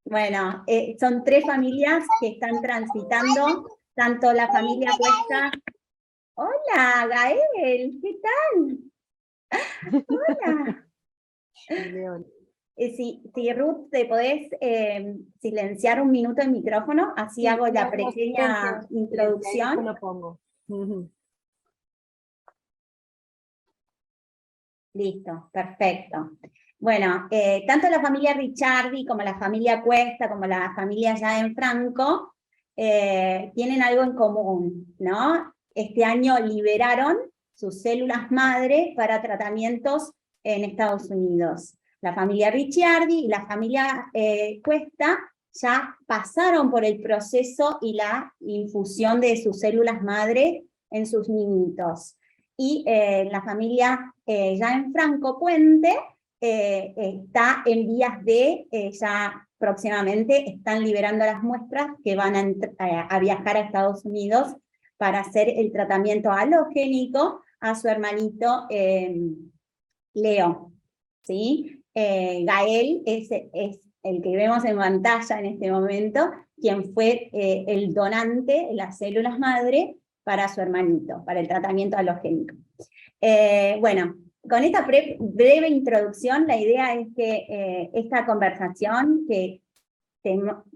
Bueno, son tres familias que están transitando, tanto la familia Cuesta. Hola, Gael, ¿qué tal? Hola. León. Si Ruth, te podés silenciar un minuto el micrófono, así Sí, hago la no, pequeña silencio, ahí después introducción. lo pongo. Ujú. Listo, perfecto. Bueno, tanto la familia Ricciardi como la familia Cuesta, como la familia Gianfranco, tienen algo en común, ¿no? Este año liberaron sus células madre para tratamientos en Estados Unidos. La familia Ricciardi y la familia Cuesta ya pasaron por el proceso y la infusión de sus células madre en sus niñitos. Y la familia Gianfranco Puente está en vías de, ya próximamente están liberando las muestras que van a viajar a Estados Unidos para hacer el tratamiento halogénico a su hermanito Leo. ¿Sí? Gael es el que vemos en pantalla en este momento, quien fue el donante de las células madre para su hermanito, para el tratamiento halogénico. Bueno, con esta breve introducción, la idea es que esta conversación que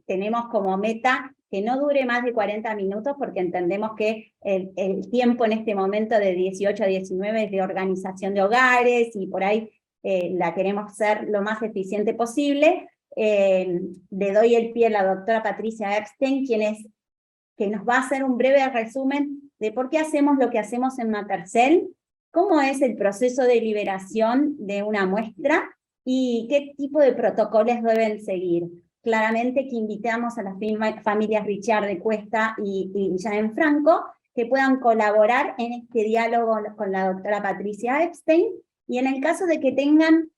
tenemos como meta que no dure más de 40 minutos, porque entendemos que el tiempo en este momento de 18 a 19 es de organización de hogares y por ahí la queremos ser lo más eficiente posible. Le doy el pie a la doctora Patricia Epstein, que nos va a hacer un breve resumen de por qué hacemos lo que hacemos en Matercell, cómo es el proceso de liberación de una muestra y qué tipo de protocolos deben seguir. Claramente que invitamos a las familias Richard de Cuesta y Gianfranco que puedan colaborar en este diálogo con la doctora Patricia Epstein, y en el caso de que tengan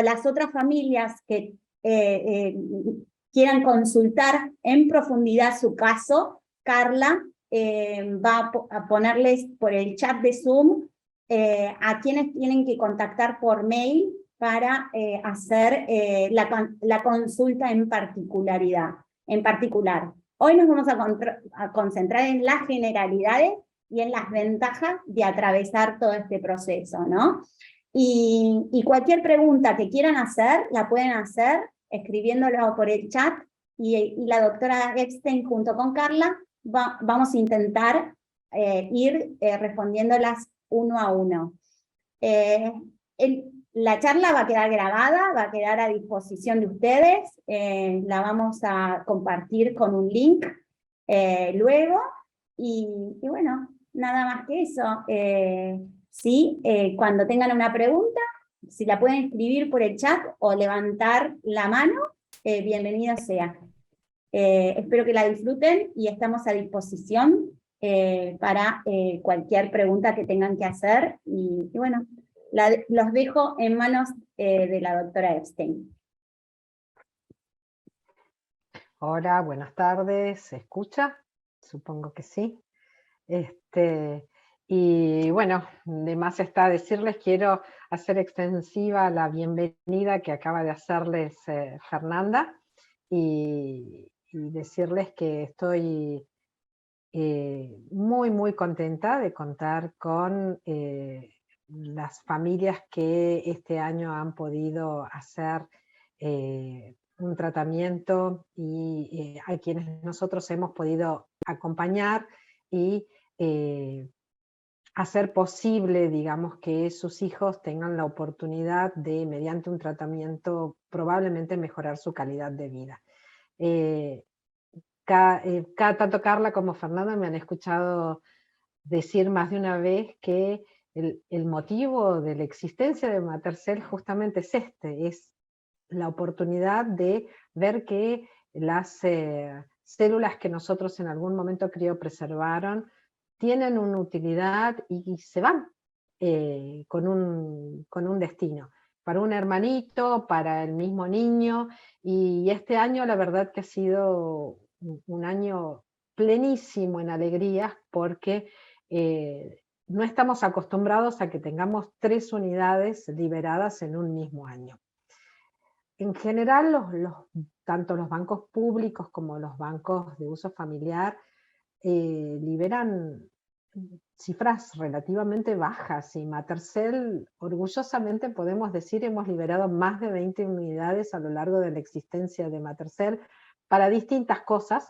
las otras familias que quieran consultar en profundidad su caso, Carla va a ponerles por el chat de Zoom a quienes tienen que contactar por mail para hacer la consulta en particular. Hoy nos vamos a concentrar en las generalidades y en las ventajas de atravesar todo este proceso, ¿no? Y cualquier pregunta que quieran hacer, la pueden hacer escribiéndolo por el chat, y la doctora Epstein junto con Carla vamos a intentar ir respondiéndolas uno a uno. La charla va a quedar grabada, va a quedar a disposición de ustedes, la vamos a compartir con un link luego, y bueno, nada más que eso. Sí, cuando tengan una pregunta, si la pueden escribir por el chat o levantar la mano, bienvenido sea. Espero que la disfruten y estamos a disposición para cualquier pregunta que tengan que hacer. Y bueno, los dejo en manos de la doctora Epstein. Hola, buenas tardes. ¿Se escucha? Supongo que sí. Y bueno, de más está decirles, quiero hacer extensiva la bienvenida que acaba de hacerles Fernanda, y decirles que estoy muy, muy contenta de contar con las familias que este año han podido hacer un tratamiento, y a quienes nosotros hemos podido acompañar y hacer posible, digamos, que sus hijos tengan la oportunidad de, mediante un tratamiento, probablemente mejorar su calidad de vida. Tanto Carla como Fernanda me han escuchado decir más de una vez que el motivo de la existencia de Matercell justamente es es la oportunidad de ver que las células que nosotros en algún momento criopreservaron tienen una utilidad y se van con un destino, para un hermanito, para el mismo niño. Y este año la verdad que ha sido un año plenísimo en alegrías, porque no estamos acostumbrados a que tengamos 3 unidades liberadas en un mismo año. En general, tanto los bancos públicos como los bancos de uso familiar liberan cifras relativamente bajas, y Matercell, orgullosamente podemos decir, hemos liberado más de 20 unidades a lo largo de la existencia de Matercell para distintas cosas,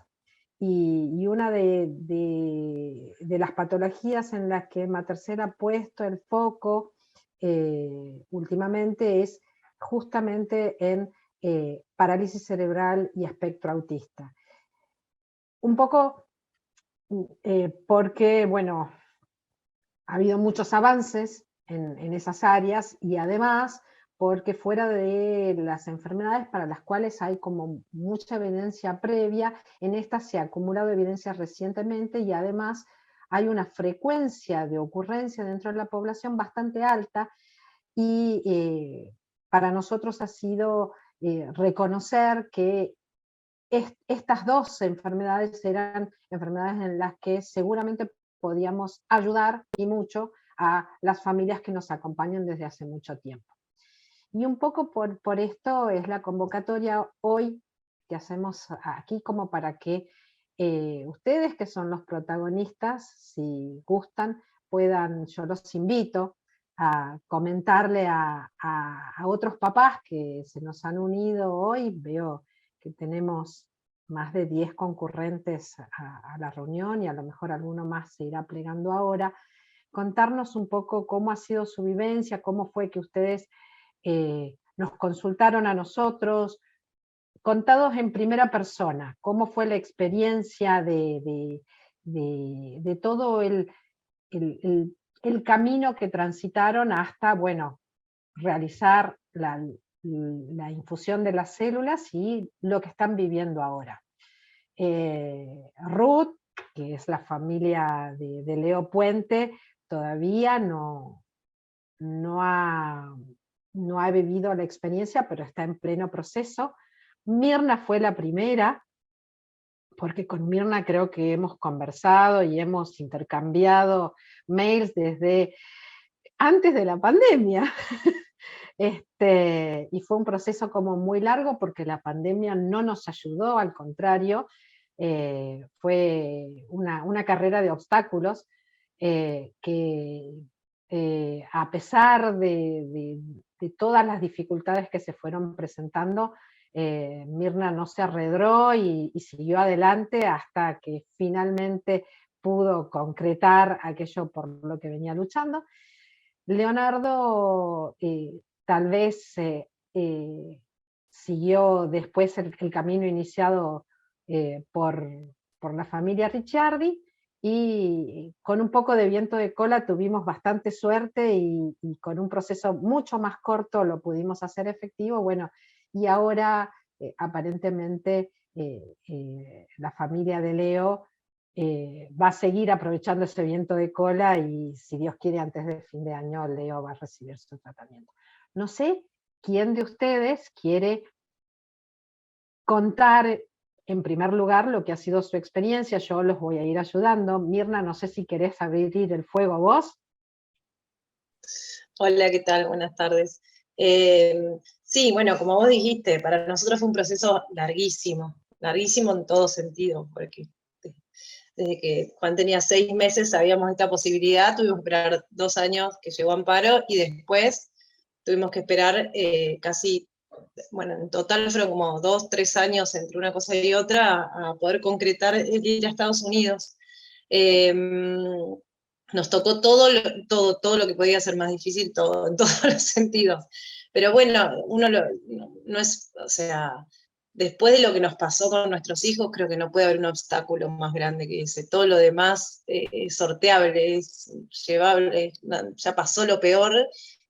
y una de las patologías en las que Matercell ha puesto el foco últimamente es justamente en parálisis cerebral y espectro autista. Un poco porque, bueno, ha habido muchos avances en esas áreas, y además porque fuera de las enfermedades para las cuales hay como mucha evidencia previa, en estas se ha acumulado evidencia recientemente, y además hay una frecuencia de ocurrencia dentro de la población bastante alta, y para nosotros ha sido reconocer que estas dos enfermedades eran enfermedades en las que seguramente podíamos ayudar, y mucho, a las familias que nos acompañan desde hace mucho tiempo. Y un poco por esto es la convocatoria hoy que hacemos aquí, como para que ustedes, que son los protagonistas, si gustan, yo los invito a comentarle a otros papás que se nos han unido hoy. Veo que tenemos más de 10 concurrentes a la reunión, y a lo mejor alguno más se irá plegando ahora. Contarnos un poco cómo ha sido su vivencia, cómo fue que ustedes nos consultaron a nosotros, contados en primera persona, cómo fue la experiencia de todo el camino que transitaron hasta, bueno, realizar la infusión de las células, y lo que están viviendo ahora. Ruth, que es la familia de Leo Puente, todavía no ha vivido la experiencia, pero está en pleno proceso. Mirna fue la primera, porque con Mirna creo que hemos conversado y hemos intercambiado mails desde antes de la pandemia. Y fue un proceso como muy largo, porque la pandemia no nos ayudó, al contrario, fue una carrera de obstáculos que a pesar de todas las dificultades que se fueron presentando, Mirna no se arredró y siguió adelante hasta que finalmente pudo concretar aquello por lo que venía luchando. Leonardo tal vez siguió después el camino iniciado por la familia Ricciardi, y con un poco de viento de cola tuvimos bastante suerte, y con un proceso mucho más corto lo pudimos hacer efectivo. Bueno, y ahora aparentemente la familia de Leo va a seguir aprovechando ese viento de cola, y si Dios quiere, antes del fin de año Leo va a recibir su tratamiento. No sé quién de ustedes quiere contar en primer lugar lo que ha sido su experiencia. Yo los voy a ir ayudando. Mirna, no sé si querés abrir el fuego vos. Hola, ¿qué tal? Buenas tardes. Sí, bueno, como vos dijiste, para nosotros fue un proceso larguísimo en todo sentido, porque desde que Juan tenía 6 meses sabíamos esta posibilidad, tuvimos que esperar 2 años que llegó Amparo, y después tuvimos que esperar casi, bueno, en total fueron como 2, 3 años entre una cosa y otra a poder concretar el ir a Estados Unidos. Nos tocó todo lo que podía ser más difícil, todo, en todos los sentidos. Pero bueno, no es, o sea, después de lo que nos pasó con nuestros hijos, creo que no puede haber un obstáculo más grande que ese. Todo lo demás es sorteable, es llevable, ya pasó lo peor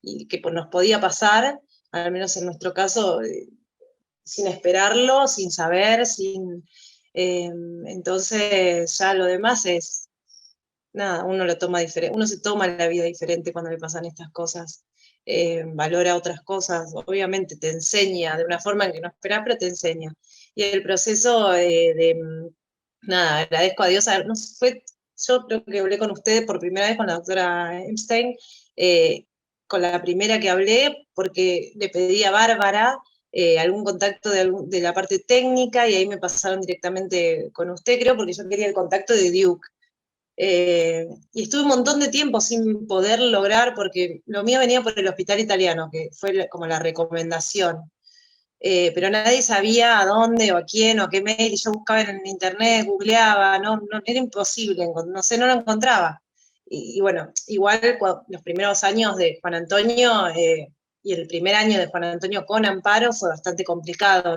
y que nos podía pasar, al menos en nuestro caso, sin esperarlo, sin saber, entonces ya lo demás es, nada, uno lo toma diferente, uno se toma la vida diferente cuando le pasan estas cosas. Valora otras cosas, obviamente te enseña de una forma en que no esperás, pero te enseña. Y el proceso nada, agradezco a Dios, no fue, yo creo que hablé con ustedes por primera vez con la doctora Epstein, con la primera que hablé, porque le pedí a Bárbara algún contacto de la parte técnica, y ahí me pasaron directamente con usted, creo, porque yo quería el contacto de Duke. Y estuve un montón de tiempo sin poder lograr, porque lo mío venía por el hospital italiano, que fue como la recomendación. Pero nadie sabía a dónde, o a quién, o a qué mail, y yo buscaba en internet, googleaba, era imposible, no sé, no lo encontraba. Y bueno, igual los primeros años de Juan Antonio, y el primer año de Juan Antonio con Amparo fue bastante complicado.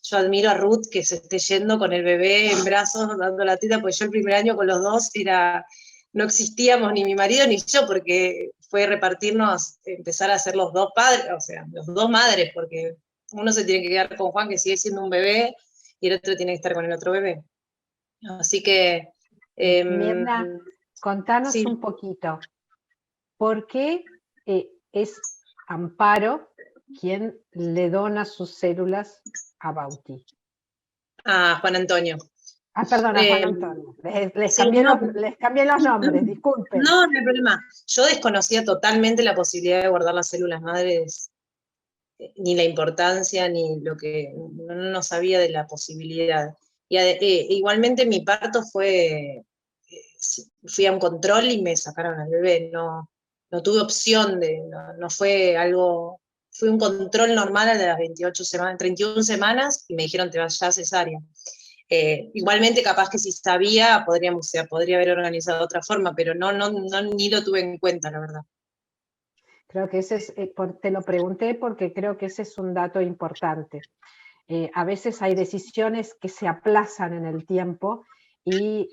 Yo admiro a Ruth que se esté yendo con el bebé en brazos, dando la teta, porque yo el primer año con los dos no existíamos ni mi marido ni yo, porque fue repartirnos, empezar a ser los dos padres, o sea, los dos madres, porque uno se tiene que quedar con Juan, que sigue siendo un bebé, y el otro tiene que estar con el otro bebé. Así que... Mirna, contanos sí. un poquito, ¿por qué es Amparo quien le dona sus células a Bauti? A Juan Antonio. Perdón, a Juan Antonio. Les Sí, cambié los nombres, disculpen. No hay problema. Yo desconocía totalmente la posibilidad de guardar las células madres, ni la importancia, ni lo que, no sabía de la posibilidad. Y igualmente mi parto fue, fui a un control y me sacaron al bebé, no tuve opción no fue algo, fue un control normal de las 28 semanas, 31 semanas, y me dijeron te vas ya a cesárea. Igualmente capaz que si sabía, podría haber organizado de otra forma, pero ni lo tuve en cuenta, la verdad. Creo que ese es, te lo pregunté porque creo que ese es un dato importante. A veces hay decisiones que se aplazan en el tiempo y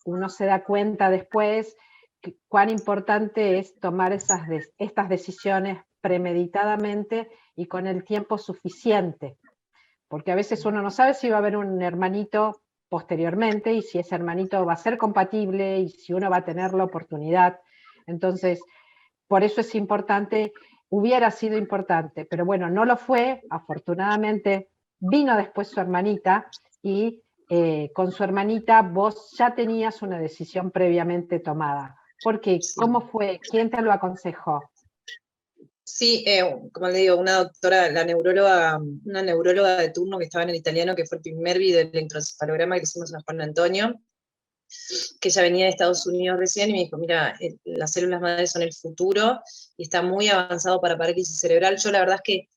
uno se da cuenta después cuán importante es tomar estas decisiones premeditadamente y con el tiempo suficiente. Porque a veces uno no sabe si va a haber un hermanito posteriormente y si ese hermanito va a ser compatible y si uno va a tener la oportunidad. Entonces, por eso es importante, hubiera sido importante, pero bueno, no lo fue, afortunadamente vino después su hermanita y con su hermanita vos ya tenías una decisión previamente tomada. ¿Por qué? Sí. ¿Cómo fue? ¿Quién te lo aconsejó? Sí, como le digo, una doctora, una neuróloga de turno que estaba en el italiano, que fue el primer video electroencefalograma que hicimos a Juan Antonio, que ella venía de Estados Unidos recién, y me dijo, mira, las células madres son el futuro, y está muy avanzado para parálisis cerebral. Yo la verdad es que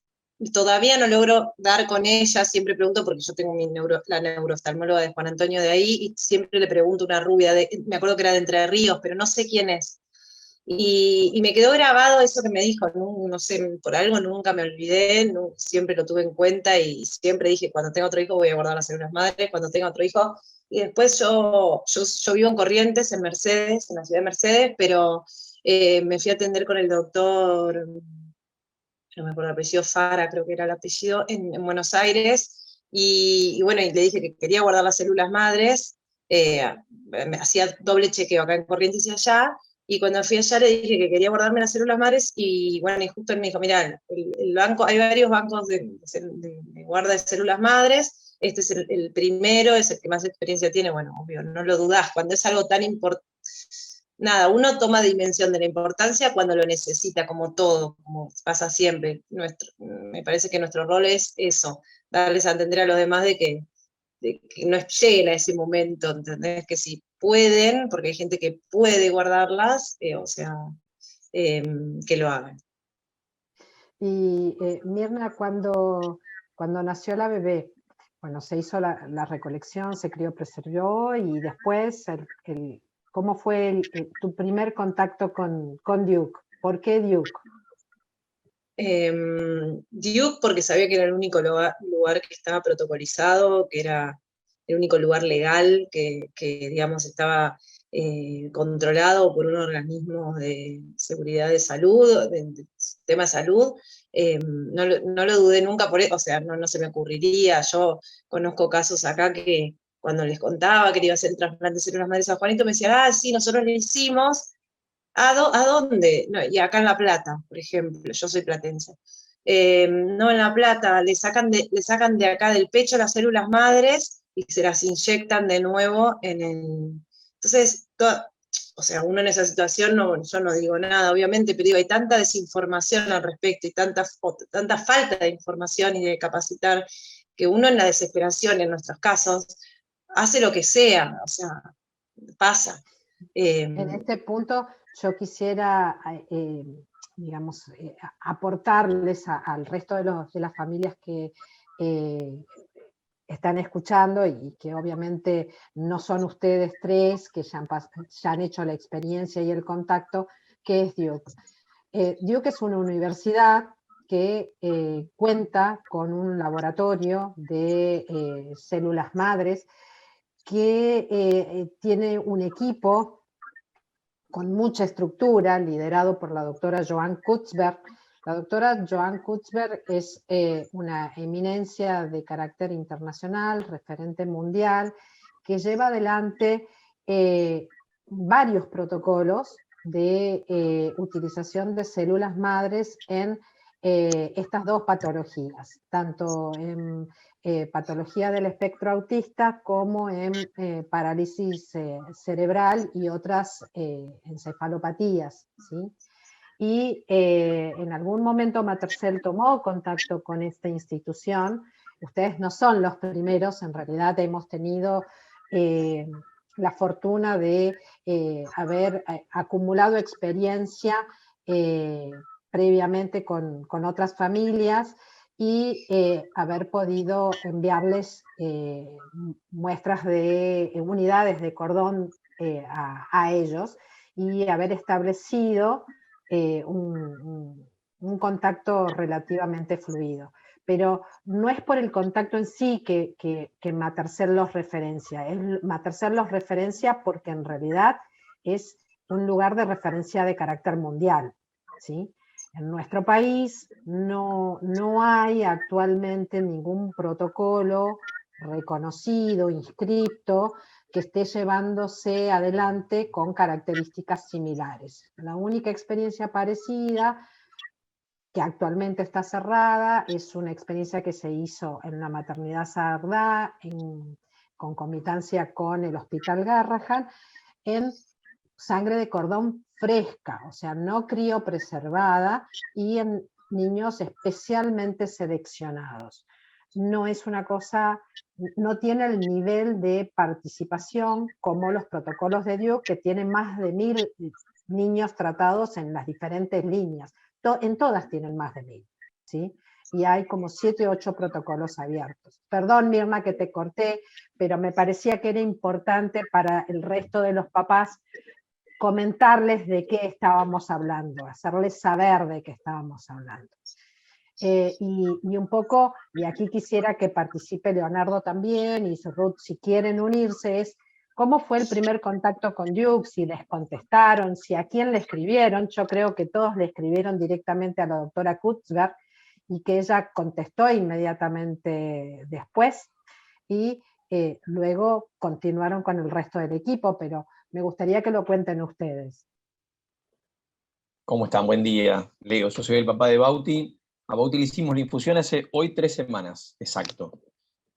todavía no logro dar con ella, siempre pregunto, porque yo tengo la neurooftalmóloga de Juan Antonio de ahí, y siempre le pregunto, una rubia, me acuerdo que era de Entre Ríos, pero no sé quién es. Y me quedó grabado eso que me dijo, no sé, por algo nunca me olvidé, siempre lo tuve en cuenta, y siempre dije, cuando tenga otro hijo voy a guardar las células madres, cuando tenga otro hijo. Y después yo vivo en Corrientes, en Mercedes, en la ciudad de Mercedes, pero me fui a atender con el doctor, no me acuerdo el apellido, Fara creo que era el apellido, en Buenos Aires, y bueno, y le dije que quería guardar las células madres, me hacía doble chequeo acá en Corrientes y allá, y cuando fui allá le dije que quería guardarme las células madres, y bueno, y justo él me dijo, mira, el banco, hay varios bancos de guarda de células madres, este es el primero, es el que más experiencia tiene. Bueno, obvio, no lo dudás, cuando es algo tan importante, nada, uno toma dimensión de la importancia cuando lo necesita, como todo, como pasa siempre. Me parece que nuestro rol es eso, darles a entender a los demás de que no lleguen a ese momento, ¿entendés? Que si pueden, porque hay gente que puede guardarlas, que lo hagan. Y Mirna, cuando nació la bebé, bueno, se hizo la recolección, se crió, preservó, y después, ¿cómo fue tu primer contacto con Duke? ¿Por qué Duke? Duke, porque sabía que era el único lugar que estaba protocolizado, que era el único lugar legal que digamos, estaba controlado por un organismo de seguridad de salud, de sistema de salud. No lo dudé nunca, o sea, no se me ocurriría. Yo conozco casos acá que cuando les contaba que le iba a hacer el trasplante de células madres a Juanito, me decían, sí, nosotros lo hicimos. ¿A dónde? No, y acá en La Plata, por ejemplo, yo soy platense. No, en La Plata le sacan de acá del pecho las células madres y se las inyectan de nuevo en el... Entonces, o sea, uno en esa situación, yo no digo nada, obviamente, pero digo, hay tanta desinformación al respecto y tanta falta de información y de capacitar, que uno en la desesperación, en nuestros casos, hace lo que sea, o sea, pasa. En este punto yo quisiera, digamos, aportarles al resto de las familias que están escuchando y que obviamente no son ustedes tres que ya han hecho la experiencia y el contacto, que es Duke. Duke es una universidad que cuenta con un laboratorio de células madres que tiene un equipo con mucha estructura, liderado por la doctora Joan Kutzberg. La doctora Joan Kutzberg es una eminencia de carácter internacional, referente mundial, que lleva adelante varios protocolos de utilización de células madres en estas dos patologías, tanto en patología del espectro autista como en parálisis cerebral y otras encefalopatías, ¿sí? Y en algún momento Matercell tomó contacto con esta institución. Ustedes no son los primeros, en realidad hemos tenido la fortuna de haber acumulado experiencia previamente con otras familias y haber podido enviarles muestras de unidades de cordón a ellos y haber establecido un contacto relativamente fluido. Pero no es por el contacto en sí que Matercell los referencia, Matercell los referencia porque en realidad es un lugar de referencia de carácter mundial, ¿sí? En nuestro país no hay actualmente ningún protocolo reconocido, inscripto, que esté llevándose adelante con características similares. La única experiencia parecida, que actualmente está cerrada, es una experiencia que se hizo en la maternidad Saardá, en concomitancia con el Hospital Garrahan, en sangre de cordón fresca, o sea, no criopreservada, y en niños especialmente seleccionados. No es una cosa, no tiene el nivel de participación como los protocolos de Duke, que tienen más de 1000 niños tratados en las diferentes líneas. En todas tienen más de 1000, ¿sí? Y hay como 7 u 8 protocolos abiertos. Perdón, Mirna, que te corté, pero me parecía que era importante para el resto de los papás comentarles de qué estábamos hablando, hacerles saber de qué estábamos hablando. Y un poco, y aquí quisiera que participe Leonardo también, y Ruth, si quieren unirse, es cómo fue el primer contacto con Duke, si les contestaron, si a quién le escribieron. Yo creo que todos le escribieron directamente a la doctora Kutzberg, y que ella contestó inmediatamente después, y luego continuaron con el resto del equipo, pero me gustaría que lo cuenten ustedes. ¿Cómo están? Buen día, Leo. Yo soy el papá de Bauti. A Bauti le hicimos la infusión hace hoy 3 semanas, exacto.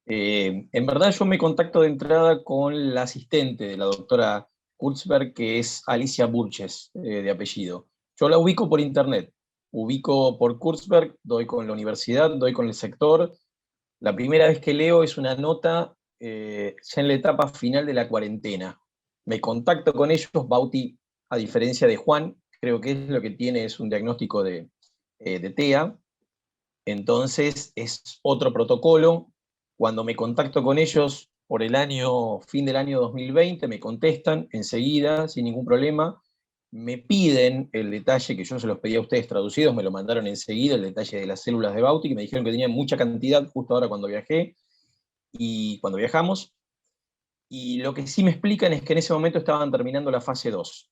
En verdad yo me contacto de entrada con la asistente de la doctora Kutzberg, que es Alicia Burches, de apellido. Yo la ubico por internet, ubico por Kutzberg, doy con la universidad, doy con el sector. La primera vez que leo es una nota ya en la etapa final de la cuarentena. Me contacto con ellos, Bauti, a diferencia de Juan, creo que es lo que tiene, es un diagnóstico de TEA, entonces es otro protocolo. Cuando me contacto con ellos por el fin del año 2020, me contestan enseguida, sin ningún problema, me piden el detalle que yo se los pedí a ustedes traducidos, me lo mandaron enseguida, el detalle de las células de Bauti, que me dijeron que tenían mucha cantidad justo ahora cuando viajé, y cuando viajamos, y lo que sí me explican es que en ese momento estaban terminando la fase 2.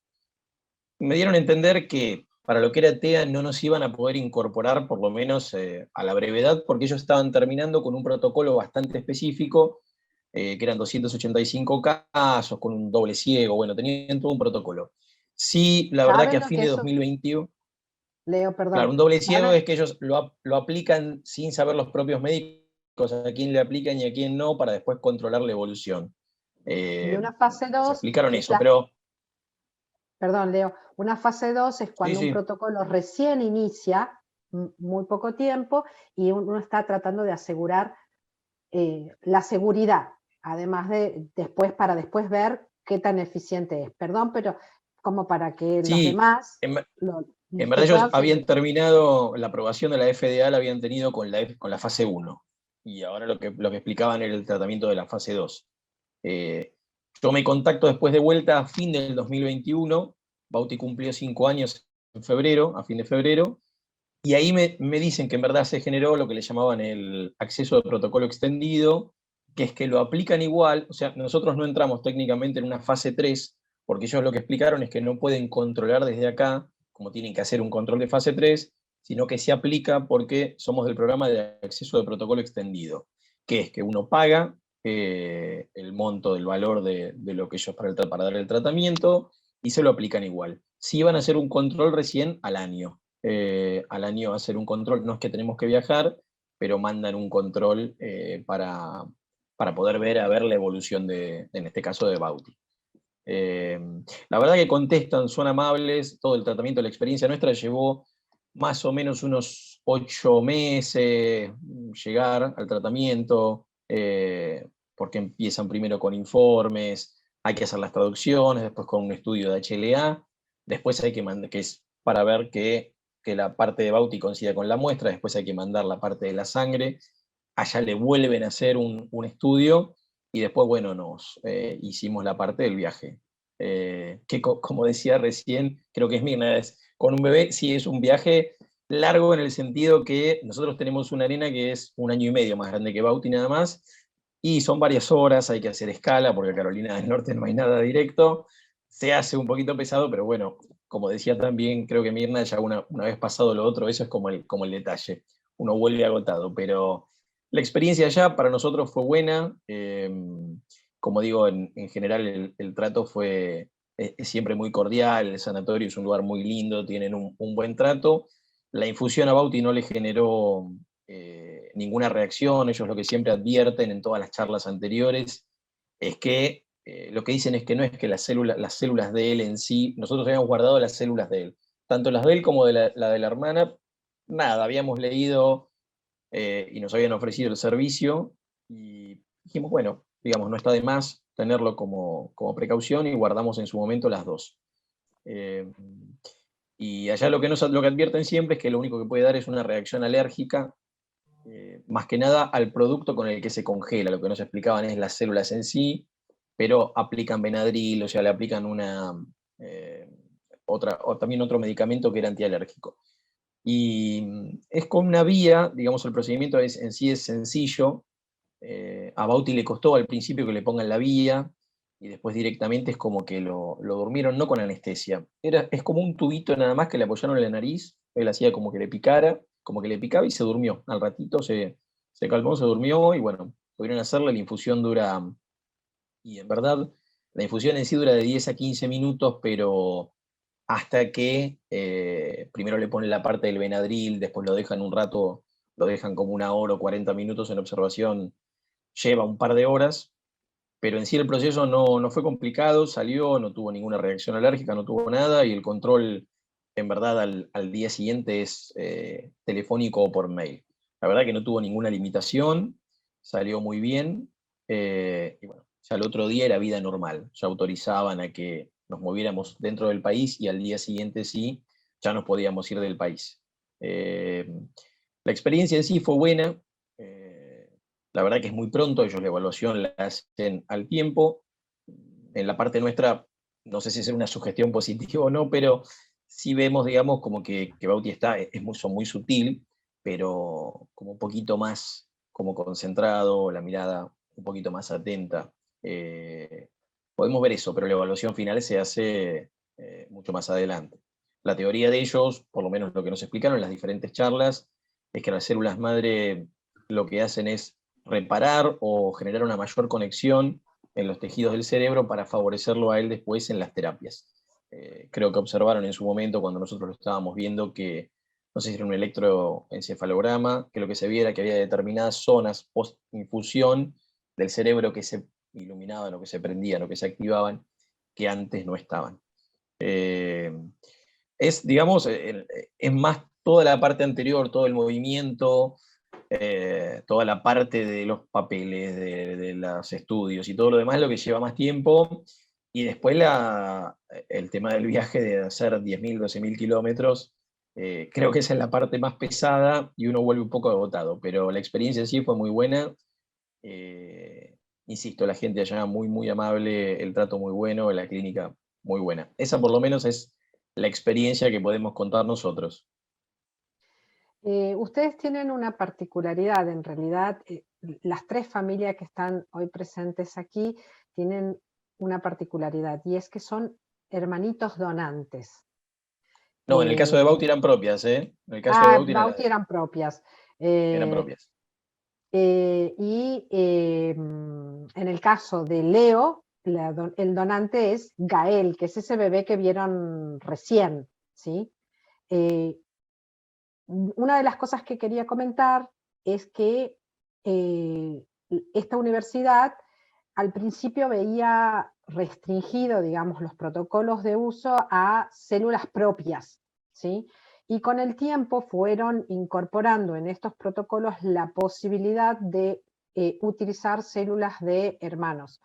Me dieron a entender que para lo que era TEA no nos iban a poder incorporar, por lo menos a la brevedad, porque ellos estaban terminando con un protocolo bastante específico, que eran 285 casos, con un doble ciego, bueno, tenían todo un protocolo. Sí, la verdad que a fin de 2021... Leo, perdón. Claro, un doble ciego es que ellos lo aplican sin saber los propios médicos a quién le aplican y a quién no, para después controlar la evolución. Y una fase 2... explicaron eso, pero... perdón, Leo, una fase 2 es cuando Sí, un sí. protocolo recién inicia, muy poco tiempo, y uno está tratando de asegurar la seguridad, además de para después ver qué tan eficiente es. Perdón, pero como para que los Sí, demás en, en te verdad ellos puedan seguir. habían terminado la aprobación de la FDA, la habían tenido con la fase 1. Y ahora lo que explicaban era el tratamiento de la fase 2. Yo me contacto después de vuelta a fin del 2021. Bauti cumplió 5 años en febrero, a fin de febrero. Y ahí me dicen que en verdad se generó lo que le llamaban el acceso de protocolo extendido, que es que lo aplican igual. O sea, nosotros no entramos técnicamente en una fase 3, porque ellos lo que explicaron es que no pueden controlar desde acá, como tienen que hacer un control de fase 3, sino que se aplica porque somos del programa de acceso de protocolo extendido, que es que uno paga el monto del valor de lo que ellos para dar el tratamiento y se lo aplican igual. Sí van a hacer un control recién al año hacer un control. No es que tenemos que viajar, pero mandan un control para poder ver la evolución en este caso, de Bauti. La verdad que contestan, son amables, todo el tratamiento, la experiencia nuestra llevó más o menos unos 8 meses llegar al tratamiento, porque empiezan primero con informes, hay que hacer las traducciones, después con un estudio de HLA, después hay que mandar, que es para ver que la parte de Bauti coincida con la muestra, después hay que mandar la parte de la sangre, allá le vuelven a hacer un estudio, y después, bueno, nos hicimos la parte del viaje. Que como decía recién, creo que es Mirna, con un bebé sí es un viaje largo en el sentido que nosotros tenemos una nena que es 1 año y medio más grande que Bauti nada más, y son varias horas, hay que hacer escala, porque en Carolina del Norte no hay nada directo, se hace un poquito pesado, pero bueno, como decía también, creo que Mirna, ya una vez pasado lo otro, eso es como el detalle, uno vuelve agotado, pero la experiencia allá para nosotros fue buena. Como digo, en general el trato es siempre muy cordial, el sanatorio es un lugar muy lindo, tienen un buen trato. La infusión a Bauti no le generó ninguna reacción. Ellos lo que siempre advierten en todas las charlas anteriores es que lo que dicen es que no es que las células de él en sí, nosotros habíamos guardado las células de él, tanto las de él como la de la hermana, nada, habíamos leído y nos habían ofrecido el servicio, y dijimos, bueno, digamos, no está de más tenerlo como precaución, y guardamos en su momento las dos. Y allá lo que advierten siempre es que lo único que puede dar es una reacción alérgica, más que nada al producto con el que se congela. Lo que nos explicaban es las células en sí, pero aplican Benadryl, o sea, le aplican eh, o también otro medicamento que era antialérgico. Y es con una vía, digamos, el procedimiento en sí es sencillo. A Bauti le costó al principio que le pongan la vía, y después directamente es como que lo durmieron, no con anestesia. Es como un tubito nada más que le apoyaron en la nariz, él hacía como que le picara, como que le picaba y se durmió. Al ratito se calmó, se durmió, y bueno, pudieron hacerle la infusión dura, y en verdad la infusión en sí dura de 10 a 15 minutos, pero hasta que primero le ponen la parte del Benadryl, después lo dejan un rato, lo dejan como 1 hora o 40 minutos en observación, lleva un par de horas, pero en sí el proceso no fue complicado, salió, no tuvo ninguna reacción alérgica, no tuvo nada, y el control en verdad al día siguiente es telefónico o por mail. La verdad que no tuvo ninguna limitación, salió muy bien, y bueno, ya el otro día era vida normal, ya autorizaban a que nos moviéramos dentro del país, y al día siguiente sí, ya nos podíamos ir del país. La experiencia en sí fue buena. La verdad que es muy pronto, ellos la evaluación la hacen al tiempo. En la parte nuestra, no sé si es una sugestión positiva o no, pero sí vemos, digamos, como que Bauti son muy sutil, pero como un poquito más como concentrado, la mirada un poquito más atenta. Podemos ver eso, pero la evaluación final se hace mucho más adelante. La teoría de ellos, por lo menos lo que nos explicaron en las diferentes charlas, es que las células madre lo que hacen es reparar o generar una mayor conexión en los tejidos del cerebro para favorecerlo a él después en las terapias. Creo que observaron en su momento, cuando nosotros lo estábamos viendo, que no sé si era un electroencefalograma, que lo que se viera era que había determinadas zonas post-infusión del cerebro que se iluminaban o que se prendían o que se activaban, que antes no estaban. Es, digamos, es más toda la parte anterior, todo el movimiento, toda la parte de los papeles, de los estudios y todo lo demás, lo que lleva más tiempo. Y después el tema del viaje de hacer 10.000, 12.000 kilómetros, creo que esa es la parte más pesada y uno vuelve un poco agotado, pero la experiencia en sí fue muy buena. Insisto, la gente allá muy, muy amable, el trato muy bueno, la clínica muy buena. Esa por lo menos es la experiencia que podemos contar nosotros. Ustedes tienen una particularidad, en realidad, las tres familias que están hoy presentes aquí tienen una particularidad, y es que son hermanitos donantes. No, en el caso de Bauti eran propias, ¿eh? En el caso de Bauti Bauti eran propias. eran propias. En el caso de Leo, el donante es Gael, que es ese bebé que vieron recién, ¿sí? Una de las cosas que quería comentar es que esta universidad al principio veía restringido, digamos, los protocolos de uso a células propias, ¿sí? Y con el tiempo fueron incorporando en estos protocolos la posibilidad de utilizar células de hermanos.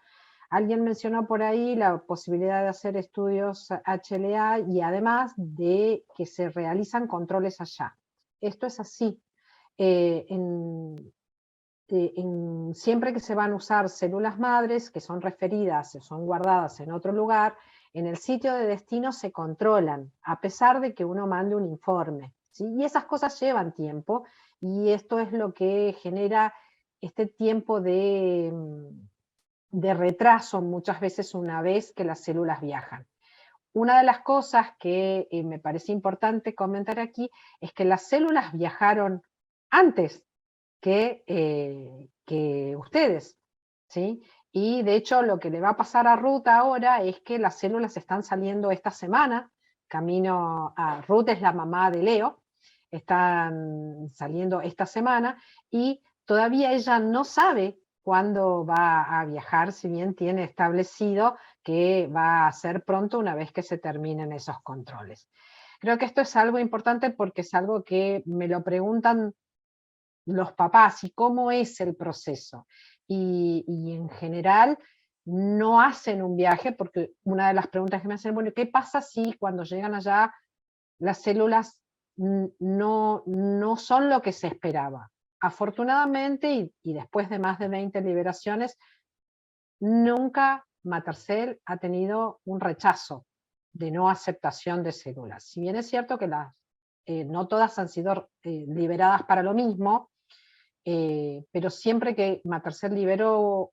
Alguien mencionó por ahí la posibilidad de hacer estudios HLA y además de que se realizan controles allá. Esto es así. Siempre que se van a usar células madres que son referidas o son guardadas en otro lugar, en el sitio de destino se controlan, a pesar de que uno mande un informe, ¿sí? Y esas cosas llevan tiempo, y esto es lo que genera este tiempo de retraso muchas veces una vez que las células viajan. Una de las cosas que me parece importante comentar aquí es que las células viajaron antes que ustedes, ¿sí? Y de hecho lo que le va a pasar a Ruth ahora es que las células están saliendo esta semana, camino a Ruth, es la mamá de Leo, están saliendo esta semana y todavía ella no sabe cuándo va a viajar, si bien tiene establecido que va a ser pronto una vez que se terminen esos controles. Creo que esto es algo importante porque es algo que me lo preguntan los papás y cómo es el proceso. Y en general no hacen un viaje, porque una de las preguntas que me hacen, bueno, ¿qué pasa si cuando llegan allá las células no son lo que se esperaba? Afortunadamente, y después de más de 20 liberaciones, nunca Matercell ha tenido un rechazo de no aceptación de células. Si bien es cierto que no todas han sido liberadas para lo mismo, pero siempre que Matercell liberó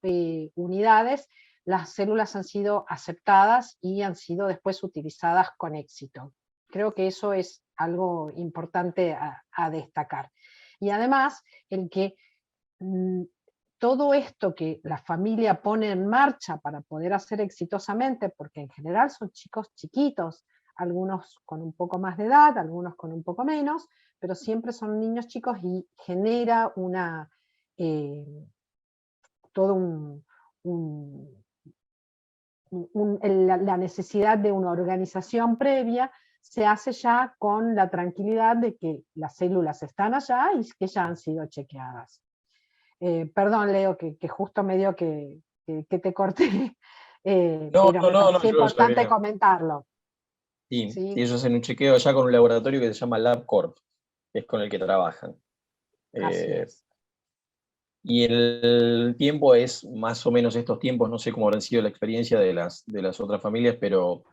unidades, las células han sido aceptadas y han sido después utilizadas con éxito. Creo que eso es algo importante a destacar. Y además, el que todo esto que la familia pone en marcha para poder hacer exitosamente, porque en general son chicos chiquitos, algunos con un poco más de edad, algunos con un poco menos, pero siempre son niños chicos y genera todo la necesidad de una organización previa se hace ya con la tranquilidad de que las células están allá y que ya han sido chequeadas. Perdón, Leo, que justo medio que te corté, No, pero me parecía yo importante sabía. comentarlo. Sí, ¿Sí? y ellos hacen un chequeo allá con un laboratorio que se llama LabCorp, que es con el que trabajan. Así es. Y el tiempo es más o menos estos tiempos, no sé cómo habrán sido la experiencia de las otras familias, pero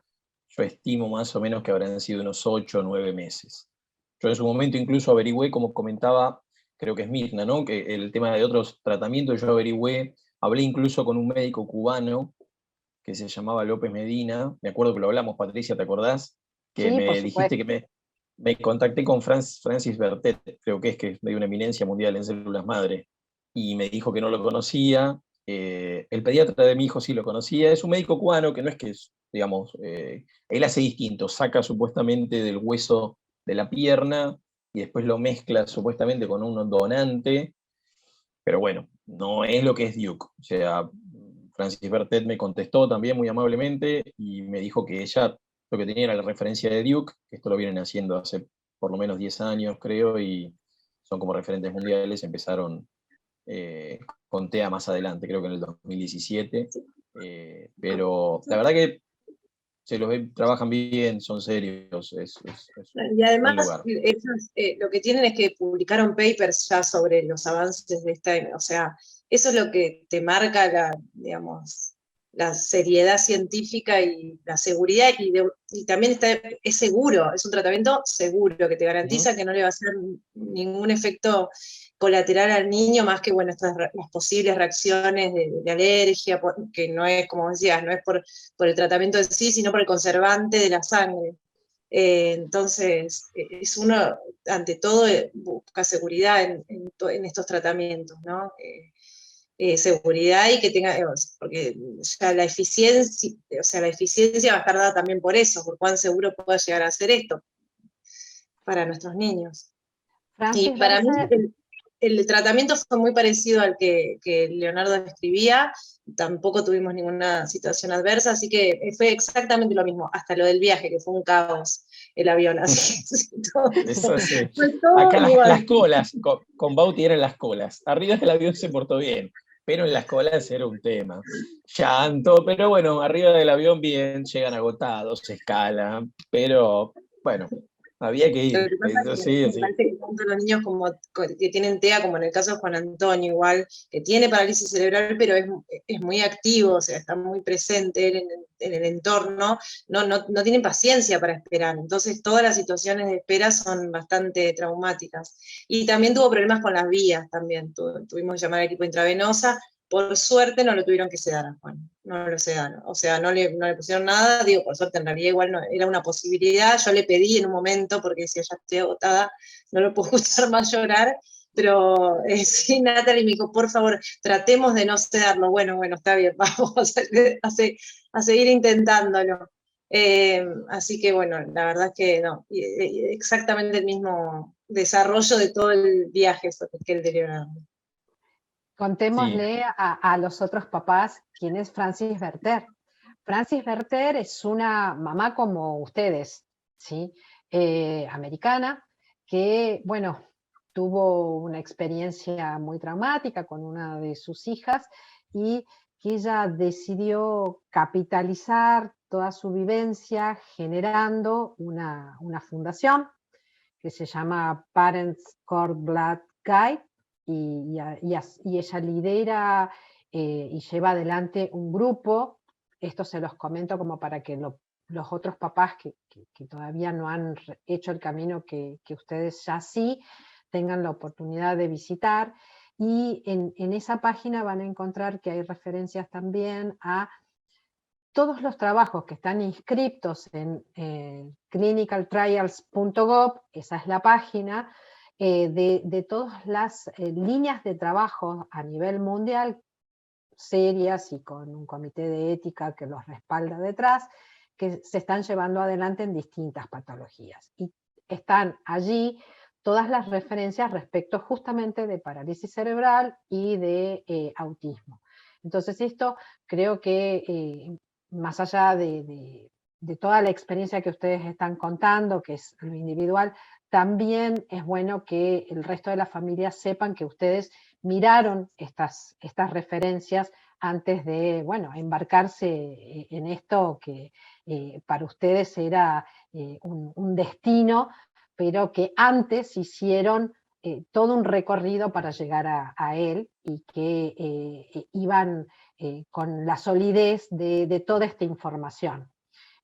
yo estimo más o menos que habrán sido unos 8 o 9 meses. Yo en su momento incluso averigüé, como comentaba, creo que es Mirna, ¿no? Que el tema de otros tratamientos, yo averigüé, hablé incluso con un médico cubano que se llamaba López Medina, me acuerdo que lo hablamos, Patricia, ¿te acordás? Que Sí, por me dijiste supuesto. que me contacté con Francis Bertet, creo que es de una eminencia mundial en células madre, y me dijo que no lo conocía. El pediatra de mi hijo sí lo conocía, es un médico cubano que no es que, digamos, él hace distinto, saca supuestamente del hueso de la pierna y después lo mezcla supuestamente con un donante, pero bueno, no es lo que es Duke. O sea, Francis Bertet me contestó también muy amablemente y me dijo que ella lo que tenía era la referencia de Duke, que esto lo vienen haciendo hace por lo menos 10 años, creo, y son como referentes mundiales, empezaron con TEA más adelante, creo que en el 2017, pero la verdad que se los ve, trabajan bien, son serios, es Y un además, buen lugar. lo que tienen es que publicaron papers ya sobre los avances de esta, o sea, eso es lo que te marca digamos, la seriedad científica y la seguridad, y también es seguro, es un tratamiento seguro, que te garantiza que no le va a hacer ningún efecto colateral al niño, más que, bueno, las posibles reacciones de alergia, que no es, como decías, no es por el tratamiento en sí, sino por el conservante de la sangre. Entonces, es uno, ante todo, busca seguridad en estos tratamientos, ¿no? Seguridad y que tenga, porque ya la eficiencia, o sea, la eficiencia va a estar dada también por eso, por cuán seguro pueda llegar a ser esto para nuestros niños. Y Francis para mí Berset, el tratamiento fue muy parecido al que Leonardo describía, tampoco tuvimos ninguna situación adversa, así que fue exactamente lo mismo, hasta lo del viaje, que fue un caos el avión, así Eso sí. fue todo Acá igual. las colas, con Bauti eran las colas. Arriba del avión se portó bien, pero en las colas era un tema. Llanto, pero bueno, arriba del avión bien, llegan agotados, se escalan, pero bueno, había que Lo ir. que pasa Eso es que sí, me sí. parece que tanto los niños que tienen TEA, como en el caso de Juan Antonio, igual, que tiene parálisis cerebral, pero es muy activo, o sea, está muy presente él en el entorno, no tienen paciencia para esperar. Entonces, todas las situaciones de espera son bastante traumáticas. Y también tuvo problemas con las vías, también. Tuvimos que llamar al equipo intravenosa. Por suerte no lo tuvieron que sedar a Juan, no lo sedaron, o sea, no le pusieron nada, digo, por suerte en realidad igual no, era una posibilidad, yo le pedí en un momento, porque decía, ya estoy agotada, no lo puedo escuchar más llorar, pero sí, Natalie me dijo, por favor, tratemos de no sedarlo, bueno, está bien, vamos a seguir intentándolo. Así que bueno, la verdad es que no, exactamente el mismo desarrollo de todo el viaje que el de Leonardo. contémosle Sí. a los otros papás quién es Francis Berter. Francis Berter es una mamá como ustedes, ¿sí? Americana, que, bueno, tuvo una experiencia muy traumática con una de sus hijas y que ella decidió capitalizar toda su vivencia generando una fundación que se llama Parents Cord Blood Guide, y ella lidera y lleva adelante un grupo. Esto se los comento como para que los otros papás que todavía no han hecho el camino que ustedes ya sí, tengan la oportunidad de visitar. Y en esa página van a encontrar que hay referencias también a todos los trabajos que están inscritos en clinicaltrials.gov, esa es la página, de todas las líneas de trabajo a nivel mundial, serias y con un comité de ética que los respalda detrás, que se están llevando adelante en distintas patologías. Y están allí todas las referencias respecto justamente de parálisis cerebral y de autismo. Entonces esto creo que más allá de toda la experiencia que ustedes están contando, que es lo individual, también es bueno que el resto de la familia sepan que ustedes miraron estas referencias antes de, bueno, embarcarse en esto que para ustedes era un destino, pero que antes hicieron todo un recorrido para llegar a él, y que iban con la solidez de toda esta información,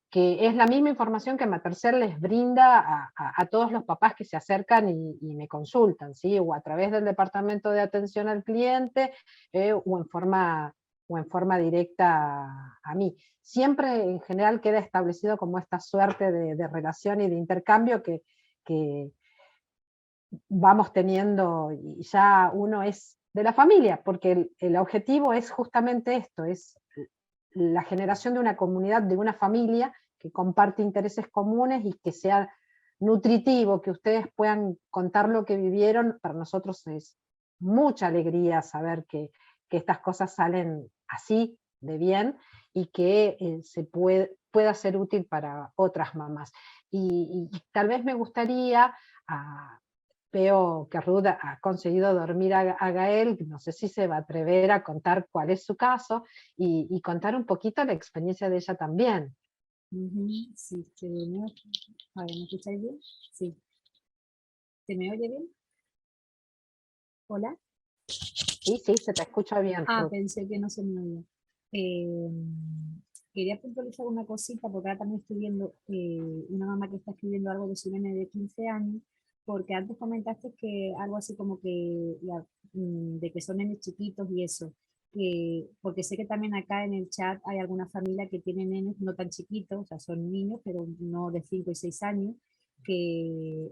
que es la misma información que Matercell les brinda a todos los papás que se acercan y me consultan, ¿sí? O a través del departamento de atención al cliente, o en forma directa a mí. Siempre en general queda establecido como esta suerte de relación y de intercambio que vamos teniendo, y ya uno es de la familia, porque el objetivo es justamente esto, es la generación de una comunidad, de una familia que comparte intereses comunes y que sea nutritivo, que ustedes puedan contar lo que vivieron. Para nosotros es mucha alegría saber que estas cosas salen así de bien y que se puede pueda ser útil para otras mamás. Y tal vez me gustaría, veo que Ruth ha conseguido dormir a Gael, no sé si se va a atrever a contar cuál es su caso y contar un poquito la experiencia de ella también. Sí, a ver, ¿me escucháis bien? Sí. ¿Se me oye bien? ¿Hola? Sí, se te escucha bien, Ruth. Pensé que no se me oía. Eh, Quería puntualizar una cosita, porque ahora también estoy viendo una mamá que está escribiendo algo de su nene de 15 años, porque antes comentaste que algo así como que de que son nenes chiquitos y eso, porque sé que también acá en el chat hay alguna familia que tiene nenes no tan chiquitos, o sea, son niños, pero no de 5 y 6 años, que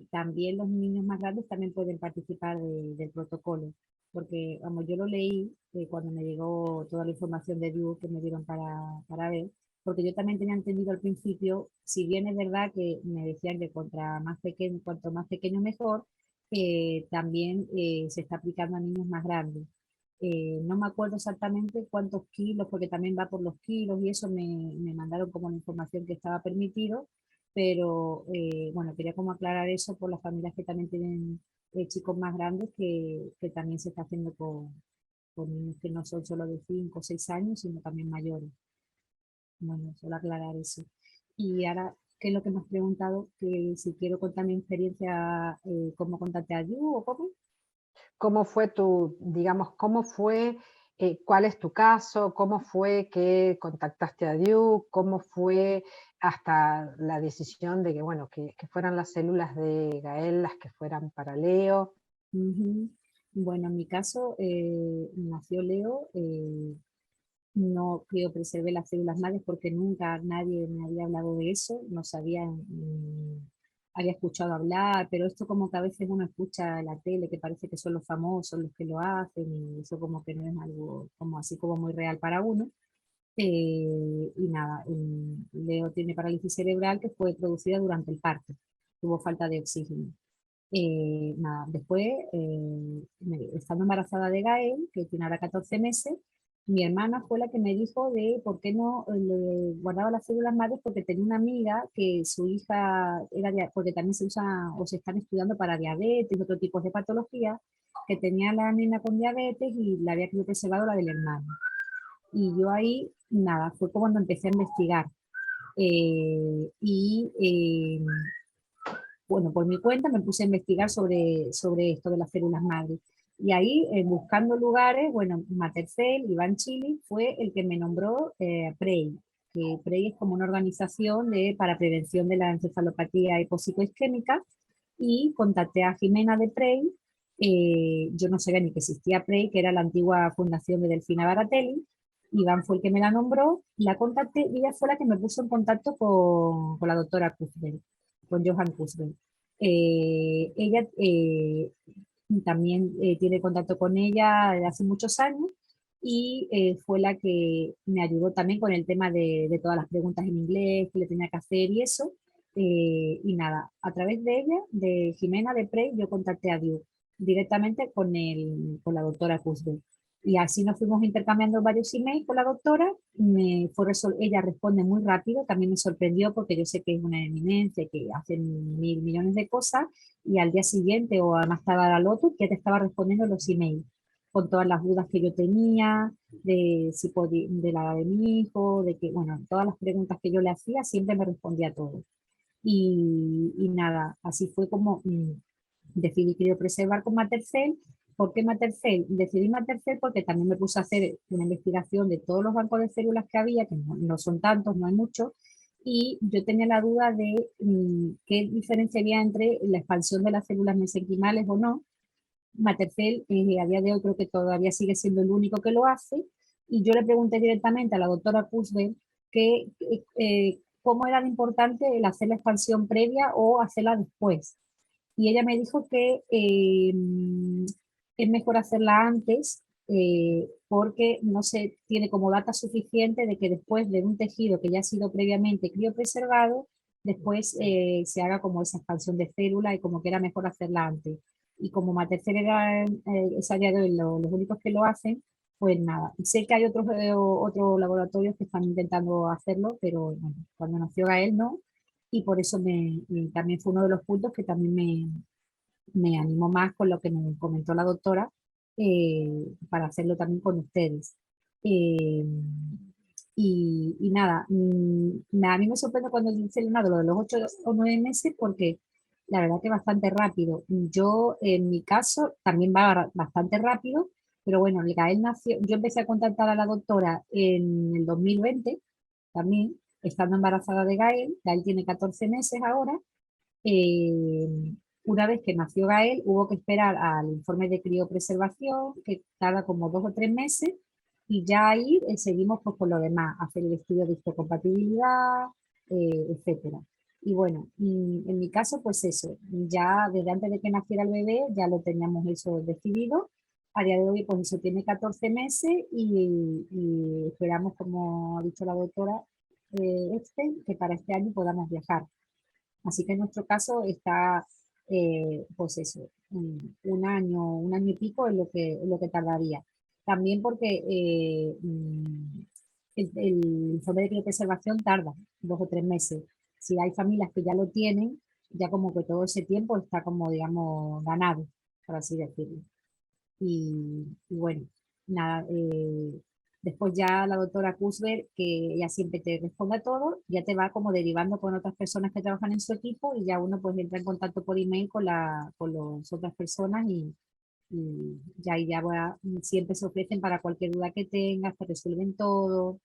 también los niños más grandes también pueden participar del protocolo, porque vamos, yo lo leí cuando me llegó toda la información de DIU que me dieron para ver, porque yo también tenía entendido al principio, si bien es verdad que me decían que cuanto más pequeño mejor, también se está aplicando a niños más grandes. No me acuerdo exactamente cuántos kilos, porque también va por los kilos y eso me mandaron como la información que estaba permitido, pero bueno, quería como aclarar eso por las familias que también tienen chicos más grandes, que también se está haciendo con niños que no son solo de 5 o 6 años, sino también mayores. Bueno, solo aclarar eso. Y ahora, ¿qué es lo que me has preguntado? Que si quiero contar mi experiencia, ¿cómo contacté a You o cómo? ¿Cómo fue cuál es tu caso? ¿Cómo fue que contactaste a Duke? ¿Cómo fue hasta la decisión de que, bueno, que fueran las células de Gael las que fueran para Leo? Ujú. Bueno, en mi caso nació Leo, no criopreservé las células madres porque nunca nadie me había hablado de eso, no sabía, había escuchado hablar, pero esto como que a veces uno escucha en la tele que parece que son los famosos los que lo hacen y eso como que no es algo como así como muy real para uno. Y nada, Leo tiene parálisis cerebral que fue producida durante el parto, tuvo falta de oxígeno. Nada, después, estando embarazada de Gael, que tiene ahora 14 meses, mi hermana fue la que me dijo de por qué no le guardaba las células madres, porque tenía una amiga que su hija porque también se usa o se están estudiando para diabetes y otro tipo de patologías, que tenía la nena con diabetes y le había criopreservado la del hermano. Y yo ahí, nada, fue cuando empecé a investigar. Bueno, por mi cuenta me puse a investigar sobre esto de las células madre. Y ahí, buscando lugares, bueno, Matercell, Iván Chili, fue el que me nombró PREI, que PREI es como una organización para prevención de la encefalopatía hipopsicoisquémica, y contacté a Jimena de PREI. Yo no sabía ni que existía PREI, que era la antigua fundación de Delfina Baratelli. Iván fue el que me la nombró, la contacté y ella fue la que me puso en contacto con la doctora Kussberg, con Johan Kussberg. Ella también tiene contacto con ella desde hace muchos años, y fue la que me ayudó también con el tema de todas las preguntas en inglés que le tenía que hacer y eso. Y nada, a través de ella, de Jimena de Prey, yo contacté a Duke directamente con la doctora Kussberg. Y así nos fuimos intercambiando varios emails con la doctora. Ella responde muy rápido, también me sorprendió porque yo sé que es una eminencia, que hace mil millones de cosas, y al día siguiente o a más tardar al otro, que te estaba respondiendo los emails con todas las dudas que yo tenía, de la edad de mi hijo, de que, bueno, todas las preguntas que yo le hacía, siempre me respondía todo. Y nada, así fue como decidí criopreservar con Matercell. ¿Por qué Matercell? Decidí Matercell porque también me puse a hacer una investigación de todos los bancos de células que había, que no son tantos, no hay muchos, y yo tenía la duda de qué diferencia había entre la expansión de las células mesenquimales o no. Matercell a día de hoy creo que todavía sigue siendo el único que lo hace, y yo le pregunté directamente a la doctora Kussberg cómo era de importante el hacer la expansión previa o hacerla después. Y ella me dijo que es mejor hacerla antes, porque no se tiene como data suficiente de que después de un tejido que ya ha sido previamente criopreservado, después se haga como esa expansión de célula, y como que era mejor hacerla antes. Y como Matercell era esa área de los únicos que lo hacen, Pues nada, sé que hay otros laboratorios que están intentando hacerlo, pero bueno, cuando nació Gael no, y por eso también fue uno de los puntos que también me animó más con lo que me comentó la doctora, para hacerlo también con ustedes. Eh, y nada, a mí me sorprende cuando dice Leonardo lo de los 8 o 9 meses, porque la verdad que bastante rápido. Yo, en mi caso, también va bastante rápido, pero bueno, Gael nació, yo empecé a contactar a la doctora en el 2020, también, estando embarazada de Gael. Gael tiene 14 meses ahora. eh, una vez que nació Gael, hubo que esperar al informe de criopreservación, que tarda como 2 o 3 meses, y ya ahí seguimos pues, con lo demás, hacer el estudio de histocompatibilidad, etcétera. Y bueno, en mi caso, pues eso, ya desde antes de que naciera el bebé, ya lo teníamos eso decidido. A día de hoy, pues eso tiene 14 meses y esperamos, como ha dicho la doctora, que para este año podamos viajar. Así que en nuestro caso está, pues eso, un año y pico es lo que tardaría. También porque el informe de criopreservación tarda 2 o 3 meses. Si hay familias que ya lo tienen, ya como que todo ese tiempo está como, digamos, ganado, por así decirlo. Y bueno, nada, después ya la doctora Kusber, que ella siempre te responde a todo, ya te va como derivando con otras personas que trabajan en su equipo, y ya uno pues entra en contacto por email con las otras personas, y siempre se ofrecen para cualquier duda que tengas, te resuelven todo,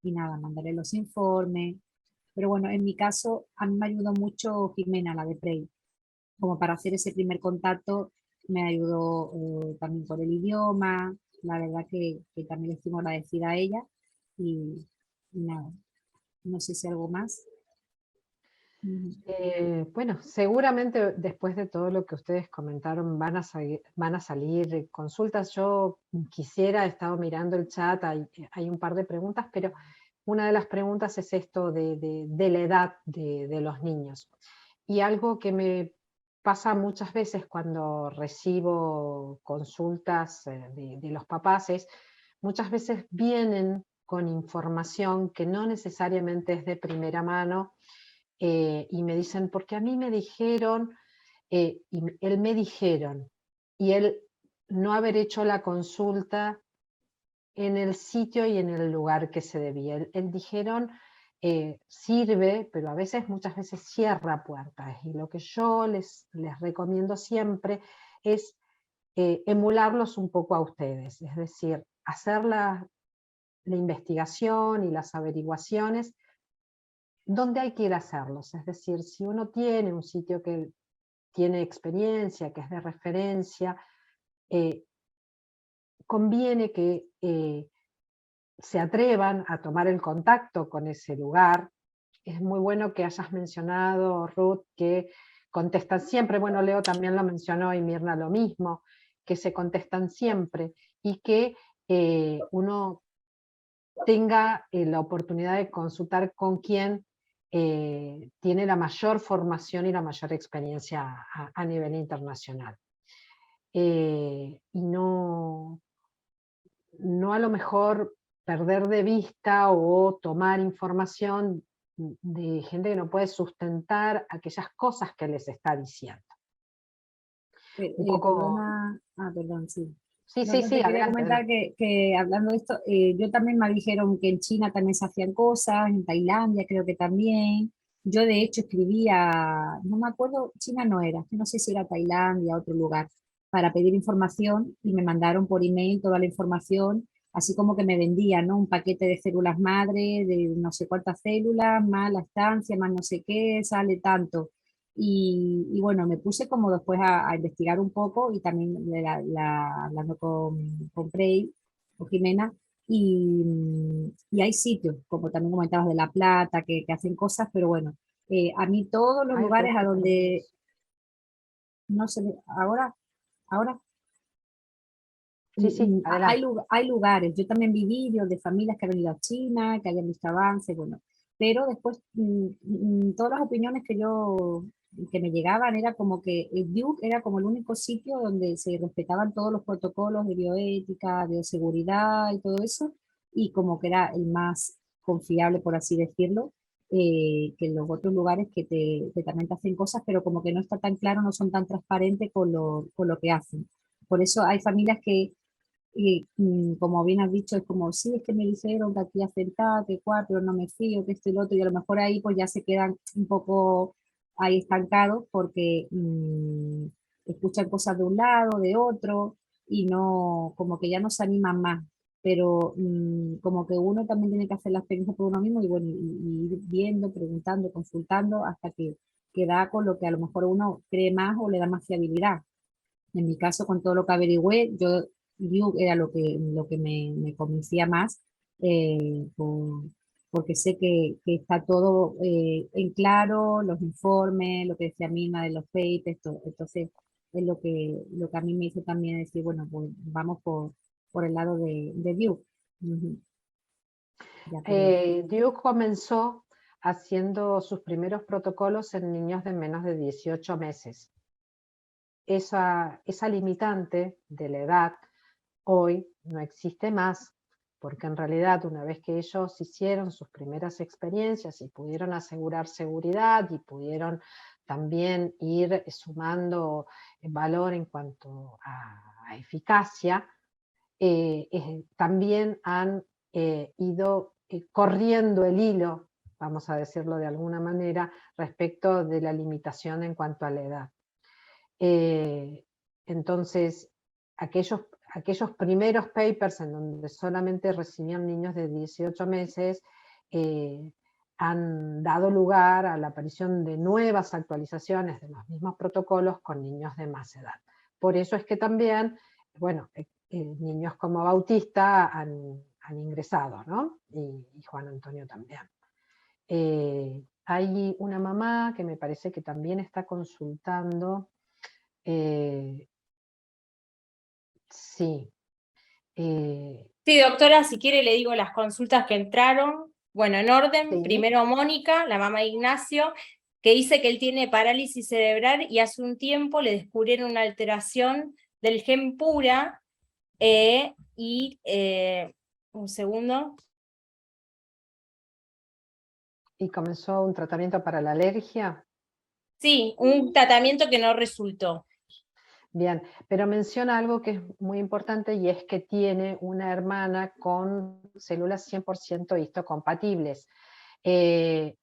y nada, mandaré los informes. Pero bueno, en mi caso, a mí me ayudó mucho Jimena, la de Prey, como para hacer ese primer contacto. Me ayudó también por el idioma. La verdad que también le estoy muy agradecida a ella. Y nada, no sé si algo más. Bueno, seguramente después de todo lo que ustedes comentaron van a salir consultas. Yo quisiera, he estado mirando el chat, hay un par de preguntas, pero una de las preguntas es esto de la edad de los niños. Y algo que me pasa muchas veces cuando recibo consultas de los papás es, muchas veces vienen con información que no necesariamente es de primera mano, y me dicen, porque a mí me dijeron, él me dijeron, y él no haber hecho la consulta en el sitio y en el lugar que se debía. El dijeron sirve, pero a veces, muchas veces cierra puertas, y lo que yo les recomiendo siempre es emularlos un poco a ustedes, es decir, hacer la investigación y las averiguaciones donde hay que ir a hacerlos. Es decir, si uno tiene un sitio que tiene experiencia, que es de referencia, conviene que se atrevan a tomar el contacto con ese lugar. Es muy bueno que hayas mencionado, Ruth, que contestan siempre. Bueno, Leo también lo mencionó y Mirna lo mismo, que se contestan siempre, y que uno tenga la oportunidad de consultar con quien tiene la mayor formación y la mayor experiencia a nivel internacional. Y no a lo mejor perder de vista o tomar información de gente que no puede sustentar aquellas cosas que les está diciendo. Un poco... Perdón, sí. Sí, No, sí, no, sí, te quería adelante, comentar adelante. que hablando de esto, yo también me dijeron que en China también se hacían cosas, en Tailandia creo que también. Yo de hecho escribía, no me acuerdo, China no era, no sé si era Tailandia, otro lugar, para pedir información, y me mandaron por email toda la información, así como que me vendían, ¿no? Un paquete de células madre, de no sé cuántas células, más la estancia, más no sé qué, sale tanto. Y bueno, me puse como después a investigar un poco, y también hablando con Prey, con Jimena, y hay sitios, como también comentabas de La Plata, que hacen cosas, pero bueno, a mí todos los Ay, lugares Ruth, a te donde, perdemos. no sé, ahora Sí, sí, adelante. hay lugares, yo también vi vídeos de familias que han ido a China, que hayan visto avances, bueno, pero después todas las opiniones que yo que me llegaban era como que el Duke era como el único sitio donde se respetaban todos los protocolos de bioética, de seguridad y todo eso, y como que era el más confiable, por así decirlo, que en los otros lugares que también te hacen cosas, pero como que no está tan claro, no son tan transparentes con lo que hacen. Por eso hay familias que como bien has dicho, es como, sí, es que me dijeron que aquí hacen tal, que cual, pero no me fío, que esto y lo otro, y a lo mejor ahí pues ya se quedan un poco ahí estancados porque escuchan cosas de un lado, de otro, y no, como que ya no se animan más. Pero como que uno también tiene que hacer la experiencia por uno mismo y bueno, y ir viendo, preguntando, consultando hasta que da con lo que a lo mejor uno cree más o le da más fiabilidad. En mi caso, con todo lo que averigüé, yo era lo que me convencía más, porque sé que está todo en claro, los informes, lo que decía Mima de los papers, entonces es lo que a mí me hizo también decir, bueno, pues vamos por el lado de Duke. Ujú. Ya, Duke comenzó haciendo sus primeros protocolos en niños de menos de 18 meses. Esa limitante de la edad hoy no existe más, porque en realidad una vez que ellos hicieron sus primeras experiencias y pudieron asegurar seguridad y pudieron también ir sumando valor en cuanto a eficacia, también han ido corriendo el hilo, vamos a decirlo de alguna manera, respecto de la limitación en cuanto a la edad. Entonces, aquellos primeros papers en donde solamente recibían niños de 18 meses han dado lugar a la aparición de nuevas actualizaciones de los mismos protocolos con niños de más edad. Por eso es que también, bueno, niños como Bautista han ingresado, ¿no? Y Juan Antonio también. Hay una mamá que me parece que también está consultando. Sí. Sí, doctora, si quiere le digo las consultas que entraron. Bueno, en orden, Sí. primero Mónica, la mamá de Ignacio, que dice que él tiene parálisis cerebral y hace un tiempo le descubrieron una alteración del gen pura un segundo. ¿Y comenzó un tratamiento para la alergia? Sí, un tratamiento que no resultó. Bien, pero menciona algo que es muy importante y es que tiene una hermana con células 100% histocompatibles,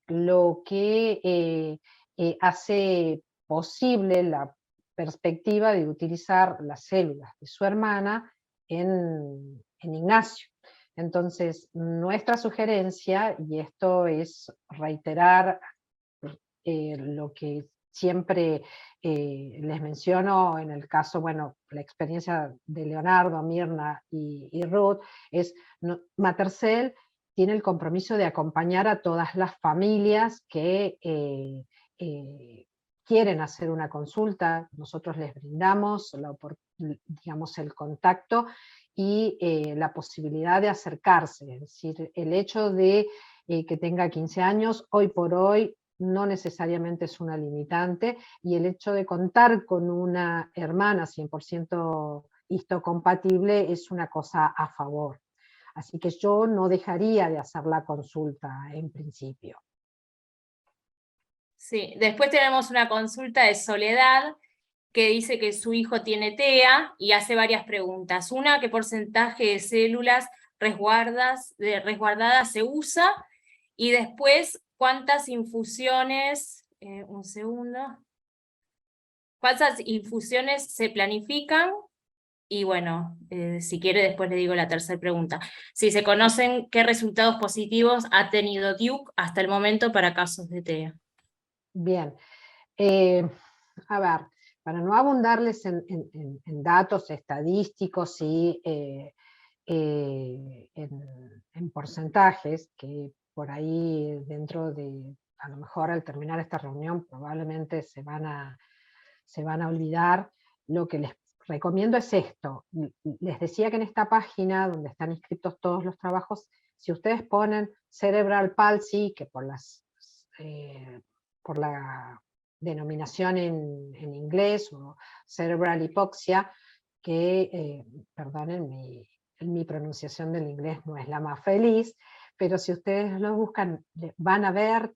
lo que hace posible la perspectiva de utilizar las células de su hermana en Ignacio. Entonces, nuestra sugerencia, y esto es reiterar lo que siempre les menciono en el caso, bueno, la experiencia de Leonardo, Mirna y Ruth, es Matercell tiene el compromiso de acompañar a todas las familias que quieren hacer una consulta. Nosotros les brindamos digamos, el contacto y la posibilidad de acercarse. Es decir, el hecho de que tenga 15 años, hoy por hoy, no necesariamente es una limitante, y el hecho de contar con una hermana 100% histocompatible es una cosa a favor. Así que yo no dejaría de hacer la consulta en principio. Sí, después tenemos una consulta de Soledad que dice que su hijo tiene TEA y hace varias preguntas. Una, ¿qué porcentaje de células resguardadas se usa? Y después, ¿cuántas infusiones, un segundo, cuántas infusiones se planifican? Y bueno, si quiere después le digo la tercera pregunta. Si se conocen qué resultados positivos ha tenido Duke hasta el momento para casos de TEA. Bien, a ver, para no abundarles en datos estadísticos y en porcentajes, que por ahí dentro de, a lo mejor al terminar esta reunión probablemente se van a olvidar, lo que les recomiendo es esto. Les decía que en esta página donde están inscritos todos los trabajos, si ustedes ponen cerebral palsy, que por la denominación en inglés, o cerebral hipoxia, que, perdonen, mi pronunciación del inglés no es la más feliz, pero si ustedes lo buscan, van a ver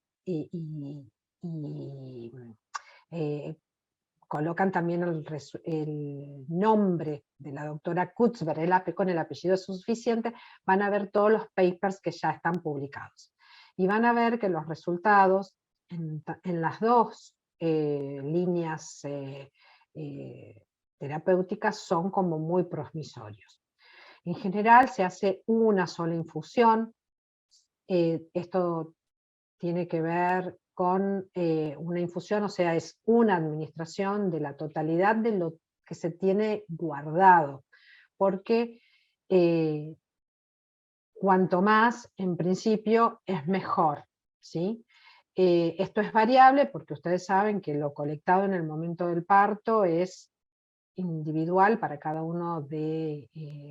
colocan también el nombre de la doctora Kutzber, con el apellido suficiente, van a ver todos los papers que ya están publicados. Y van a ver que los resultados en las dos líneas terapéuticas son como muy promisorios. En general se hace una sola infusión. Esto tiene que ver con una infusión, o sea, es una administración de la totalidad de lo que se tiene guardado, porque cuanto más, en principio, es mejor, ¿sí? Esto es variable porque ustedes saben que lo colectado en el momento del parto es individual para cada uno de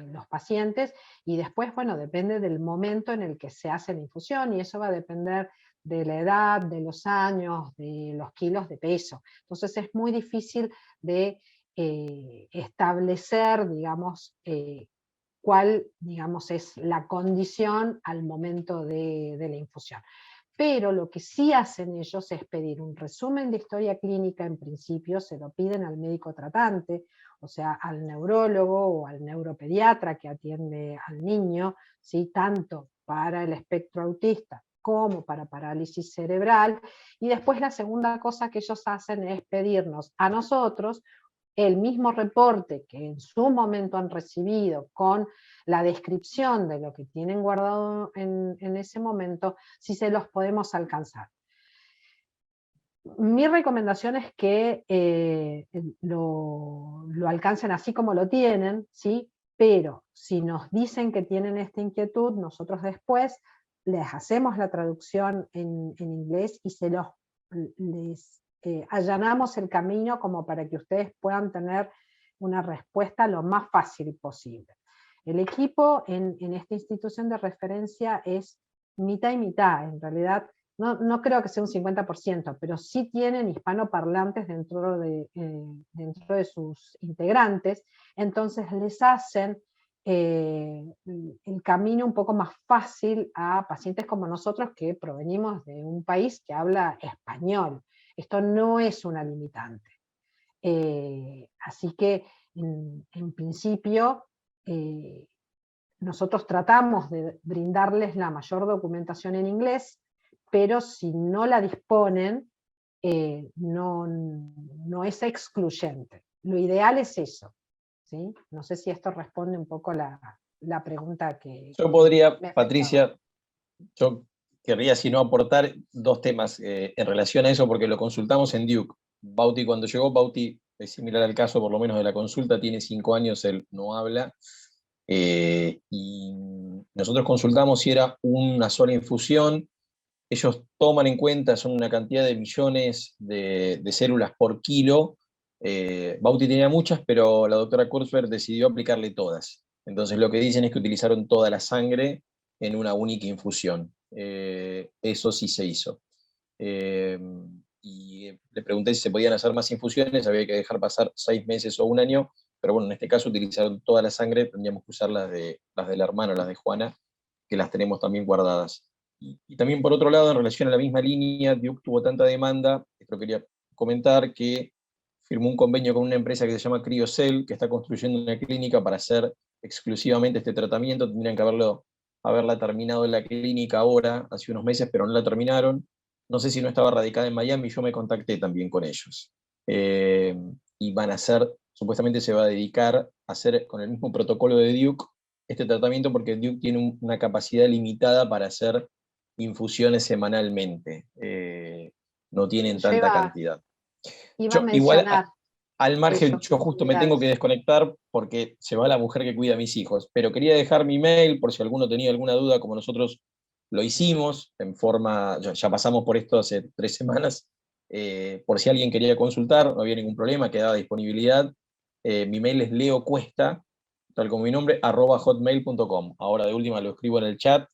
los pacientes, y después, bueno, depende del momento en el que se hace la infusión, y eso va a depender de la edad, de los años, de los kilos de peso. Entonces es muy difícil de establecer, digamos, cuál, digamos, es la condición al momento de la infusión. Pero lo que sí hacen ellos es pedir un resumen de historia clínica. En principio se lo piden al médico tratante, o sea, al neurólogo o al neuropediatra que atiende al niño, ¿sí? Tanto para el espectro autista como para parálisis cerebral. Y después la segunda cosa que ellos hacen es pedirnos a nosotros el mismo reporte que en su momento han recibido, con la descripción de lo que tienen guardado en ese momento, si se los podemos alcanzar. Mi recomendación es que lo alcancen así como lo tienen, ¿sí? Pero si nos dicen que tienen esta inquietud, nosotros después les hacemos la traducción en inglés y les allanamos el camino como para que ustedes puedan tener una respuesta lo más fácil posible. El equipo en esta institución de referencia es mitad y mitad, en realidad. No creo que sea un 50%, pero sí tienen hispanoparlantes dentro de sus integrantes, entonces les hacen el camino un poco más fácil a pacientes como nosotros, que provenimos de un país que habla español. Esto no es una limitante. Así que, en principio, nosotros tratamos de brindarles la mayor documentación en inglés, pero si no la disponen, no es excluyente. Lo ideal es eso, ¿sí? No sé si esto responde un poco la pregunta que... Yo podría, Patricia, yo querría, si no, aportar dos temas en relación a eso, porque lo consultamos en Duke. Bauti, cuando llegó, Bauti es similar al caso, por lo menos de la consulta, tiene 5 años, él no habla, y nosotros consultamos si era una sola infusión. Ellos toman en cuenta, son una cantidad de millones de células por kilo. Bauti tenía muchas, pero la doctora Kurzberg decidió aplicarle todas. Entonces lo que dicen es que utilizaron toda la sangre en una única infusión. Eso sí se hizo. Y le pregunté si se podían hacer más infusiones, había que dejar pasar 6 meses o 1 año, pero bueno, en este caso utilizaron toda la sangre, tendríamos que usar las del hermano, las de Juana, que las tenemos también guardadas. Y también por otro lado, en relación a la misma línea, Duke tuvo tanta demanda, esto quería comentar, que firmó un convenio con una empresa que se llama CryoCell, que está construyendo una clínica para hacer exclusivamente este tratamiento. Tendrían que haberla terminado en la clínica ahora, hace unos meses, pero no la terminaron. No sé si no estaba radicada en Miami, yo me contacté también con ellos. Y van a hacer, supuestamente se va a dedicar a hacer con el mismo protocolo de Duke este tratamiento, porque Duke tiene una capacidad limitada para hacer infusiones semanalmente. No tienen tanta cantidad. Iba a Igual, mencionar al margen, que yo justo me tengo que desconectar porque se va la mujer que cuida a mis hijos, pero quería dejar mi mail por si alguno tenía alguna duda, como nosotros lo hicimos, en forma, ya pasamos por esto hace 3 semanas, por si alguien quería consultar, no había ningún problema, quedaba disponibilidad. Mi mail es leocuesta, tal como mi nombre, @hotmail.com. Ahora de última lo escribo en el chat,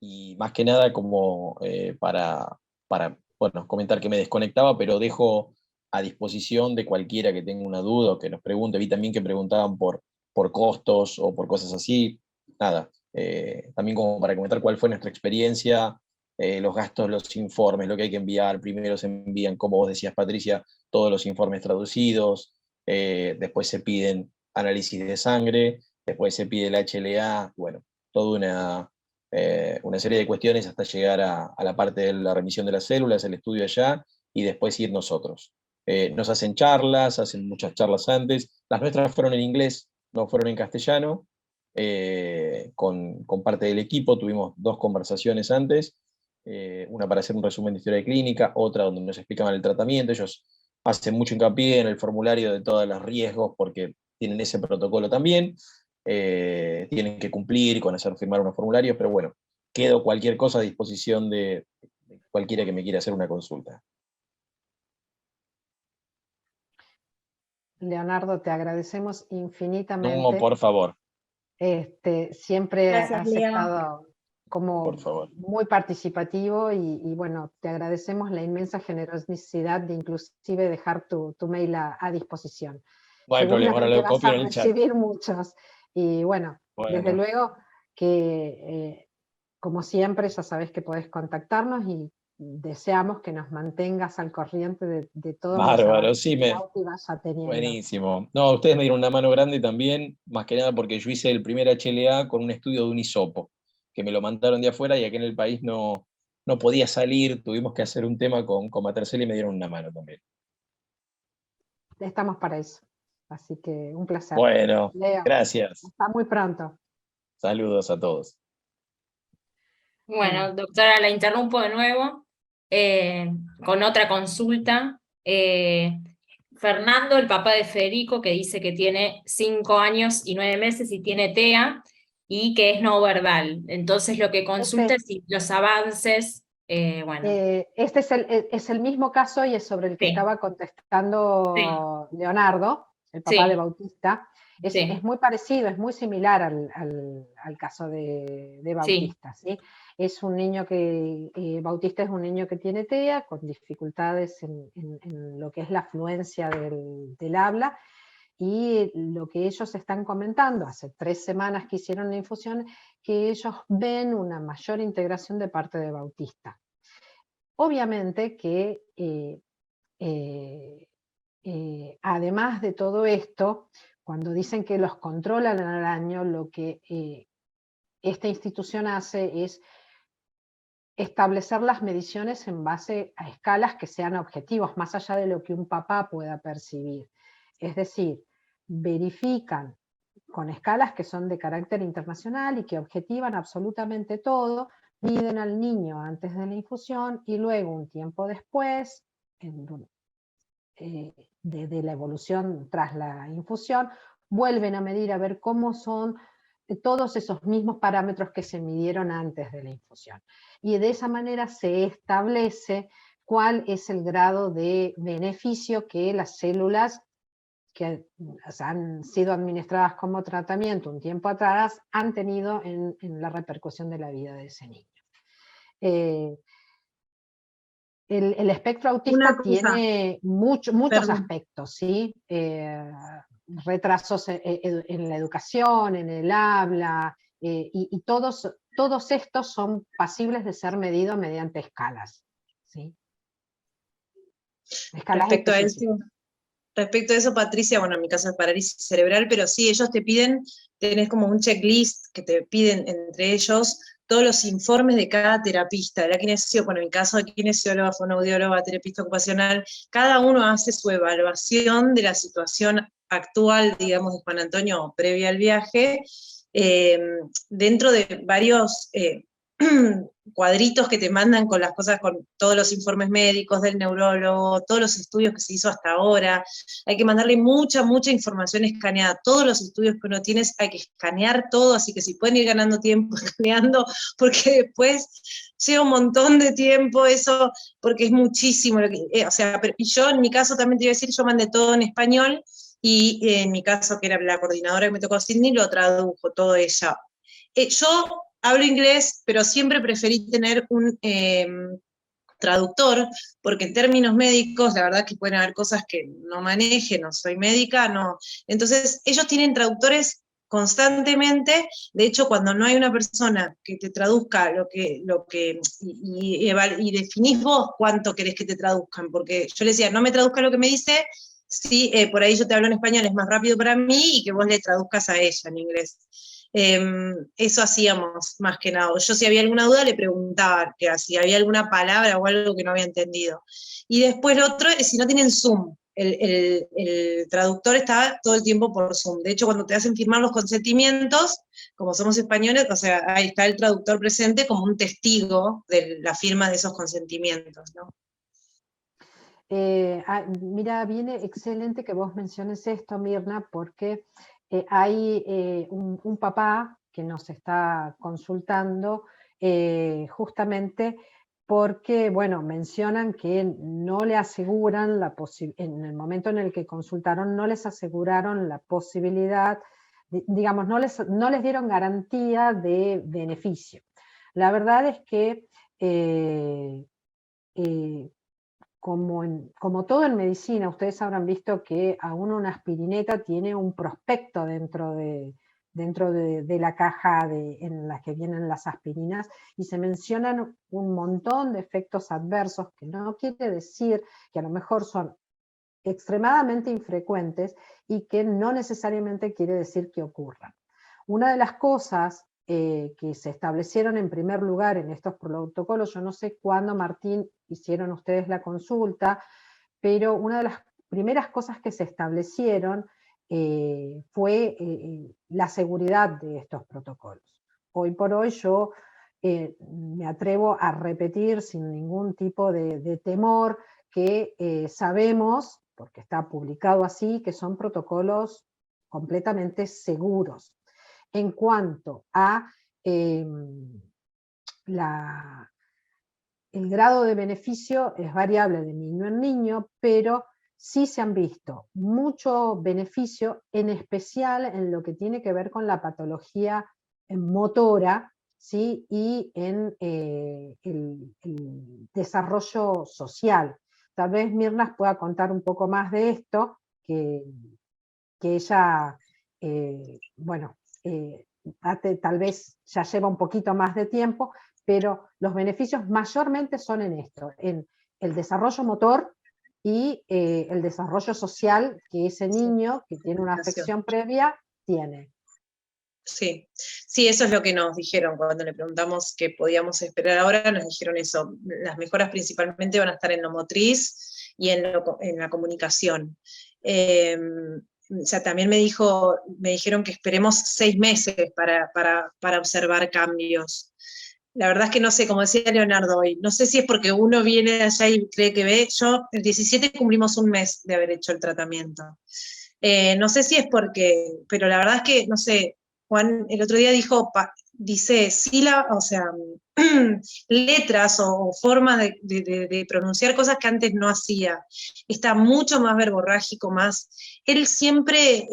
y más que nada como para bueno, comentar que me desconectaba, pero dejo a disposición de cualquiera que tenga una duda o que nos pregunte. Vi también que preguntaban por costos o por cosas así. Nada, también como para comentar cuál fue nuestra experiencia, los gastos, los informes, lo que hay que enviar. Primero se envían, como vos decías, Patricia, todos los informes traducidos, después se piden análisis de sangre, después se pide el HLA, bueno, toda una serie de cuestiones hasta llegar a la parte de la remisión de las células, el estudio allá, y después ir nosotros. Nos hacen charlas, hacen muchas charlas antes. Las nuestras fueron en inglés, no fueron en castellano. Con parte del equipo tuvimos 2 conversaciones antes, una para hacer un resumen de historia clínica, otra donde nos explicaban el tratamiento. Ellos hacen mucho hincapié en el formulario de todos los riesgos porque tienen ese protocolo también. Tienen que cumplir con hacer firmar unos formularios, pero bueno, quedo cualquier cosa a disposición de cualquiera que me quiera hacer una consulta. Leonardo, te agradecemos No, infinitamente. por favor, Siempre Gracias, has Leo. estado como por favor. muy participativo y bueno, te agradecemos la inmensa generosidad de inclusive dejar tu mail a disposición. No hay problema, ahora Seguramente lo vas copio a en el chat. recibir muchos. Y bueno, desde Bueno, luego que como siempre ya sabes que podés contactarnos y deseamos que nos mantengas al corriente de todos los bárbaro, avances sí, que Bauti vaya teniendo. buenísimo. No, ustedes me dieron una mano grande también, más que nada porque yo hice el primer HLA con un estudio de un hisopo, que me lo mandaron de afuera y aquí en el país no podía salir, tuvimos que hacer un tema con Matercell y me dieron una mano también. Estamos para eso. Así que un placer. Bueno, Leo, gracias. hasta muy pronto. Saludos a todos. Bueno, doctora, la interrumpo de nuevo con otra consulta. Fernando, el papá de Federico, que dice que tiene 5 años y 9 meses y tiene TEA y que es no verbal. Entonces lo que consulta es si los avances, bueno. Este es el mismo caso y es sobre el que Sí. estaba contestando Leonardo, el papá Sí. de Bautista. Sí. Es muy parecido, es muy similar al caso de Bautista. ¿Sí? Es un niño Bautista es un niño que tiene TEA, con dificultades en lo que es la fluencia del habla, y lo que ellos están comentando, hace 3 semanas que hicieron la infusión, que ellos ven una mayor integración de parte de Bautista. Obviamente que además de todo esto, cuando dicen que los controlan al año, lo que esta institución hace es establecer las mediciones en base a escalas que sean objetivos, más allá de lo que un papá pueda percibir. Es decir, verifican con escalas que son de carácter internacional y que objetivan absolutamente todo, miden al niño antes de la infusión y luego un tiempo después, de la evolución tras la infusión, vuelven a medir a ver cómo son todos esos mismos parámetros que se midieron antes de la infusión. Y de esa manera se establece cuál es el grado de beneficio que las células que han sido administradas como tratamiento un tiempo atrás han tenido en la repercusión de la vida de ese niño. El espectro autista tiene muchos aspectos, ¿sí? Retrasos en la educación, en el habla, y todos estos son pasibles de ser medidos mediante escalas, ¿sí? Escalas Respecto a eso, Patricia, bueno, en mi caso es parálisis cerebral, pero sí, ellos te piden, tenés como un checklist que te piden entre ellos todos los informes de cada terapista, de la kinesióloga, bueno, en mi caso de kinesióloga, fonoaudióloga, terapista ocupacional, cada uno hace su evaluación de la situación actual, digamos, de Juan Antonio previa al viaje, dentro de varios cuadritos que te mandan con las cosas, con todos los informes médicos del neurólogo, todos los estudios que se hizo hasta ahora. Hay que mandarle mucha información escaneada. Todos los estudios que uno tiene hay que escanear todo, así que si pueden ir ganando tiempo escaneando, porque después lleva un montón de tiempo eso, porque es muchísimo. O sea, y yo en mi caso también te iba a decir, yo mandé todo en español, y en mi caso, que era la coordinadora que me tocó Sydney, lo tradujo todo ella. Yo hablo inglés, pero siempre preferí tener traductor, porque en términos médicos, la verdad que pueden haber cosas que no maneje, no soy médica, no. Entonces, ellos tienen traductores constantemente. De hecho, cuando no hay una persona que te traduzca y definís vos cuánto querés que te traduzcan, porque yo le decía, no me traduzca lo que me dice, sí, por ahí yo te hablo en español, es más rápido para mí, y que vos le traduzcas a ella en inglés. Eso hacíamos más que nada. Yo, si había alguna duda, le preguntaba que si había alguna palabra o algo que no había entendido. Y después lo otro es si no tienen Zoom. El traductor está todo el tiempo por Zoom. De hecho, cuando te hacen firmar los consentimientos, como somos españoles, o sea, ahí está el traductor presente como un testigo de la firma de esos consentimientos, ¿no? Mira, viene excelente que vos menciones esto, Mirna, porque hay un papá que nos está consultando justamente porque, bueno, mencionan que no le aseguran en el momento en el que consultaron, no les aseguraron la posibilidad, digamos, no les dieron garantía de beneficio. La verdad es que como todo en medicina, ustedes habrán visto que aún una aspirineta tiene un prospecto dentro de la caja en la que vienen las aspirinas, y se mencionan un montón de efectos adversos, que no quiere decir que a lo mejor son extremadamente infrecuentes y que no necesariamente quiere decir que ocurran. Una de las cosas que se establecieron en primer lugar en estos protocolos, yo no sé cuándo, Martín, hicieron ustedes la consulta, pero una de las primeras cosas que se establecieron fue la seguridad de estos protocolos. Hoy por hoy yo me atrevo a repetir sin ningún tipo de temor que sabemos, porque está publicado así, que son protocolos completamente seguros. En cuanto a el grado de beneficio, es variable de niño en niño, pero sí se han visto mucho beneficio, en especial en lo que tiene que ver con la patología motora, ¿sí? Y en el desarrollo social. Tal vez Mirna pueda contar un poco más de esto, que ella, bueno, tal vez ya lleva un poquito más de tiempo, pero los beneficios mayormente son en esto, en el desarrollo motor y el desarrollo social que ese niño que tiene una afección previa tiene. Sí, sí, eso es lo que nos dijeron cuando le preguntamos qué podíamos esperar ahora, nos dijeron eso, las mejoras principalmente van a estar en lo motriz y en la comunicación. O sea, también me dijeron que esperemos 6 meses para observar cambios. La verdad es que no sé, como decía Leonardo hoy, no sé si es porque uno viene de allá y cree que ve. Yo, el 17 cumplimos un mes de haber hecho el tratamiento. No sé si es porque, pero la verdad es que, no sé, Juan el otro día dice sílabas, o sea, letras o formas de pronunciar cosas que antes no hacía. Está mucho más verborrágico, más. Él siempre,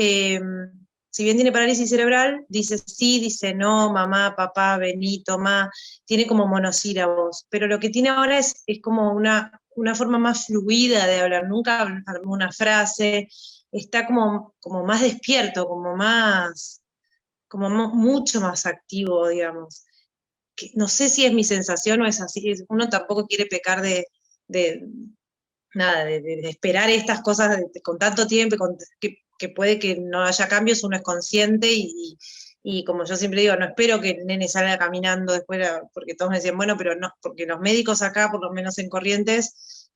si bien tiene parálisis cerebral, dice sí, dice no, mamá, papá, vení, tomá, tiene como monosílabos, pero lo que tiene ahora es como una forma más fluida de hablar, nunca armó una frase, está como más despierto, mucho más activo, digamos. Que no sé si es mi sensación o es así, uno tampoco quiere pecar de esperar estas cosas con tanto tiempo, que puede que no haya cambios, uno es consciente y como yo siempre digo, no espero que el nene salga caminando después, porque todos me decían, bueno, pero no, porque los médicos acá, por lo menos en Corrientes,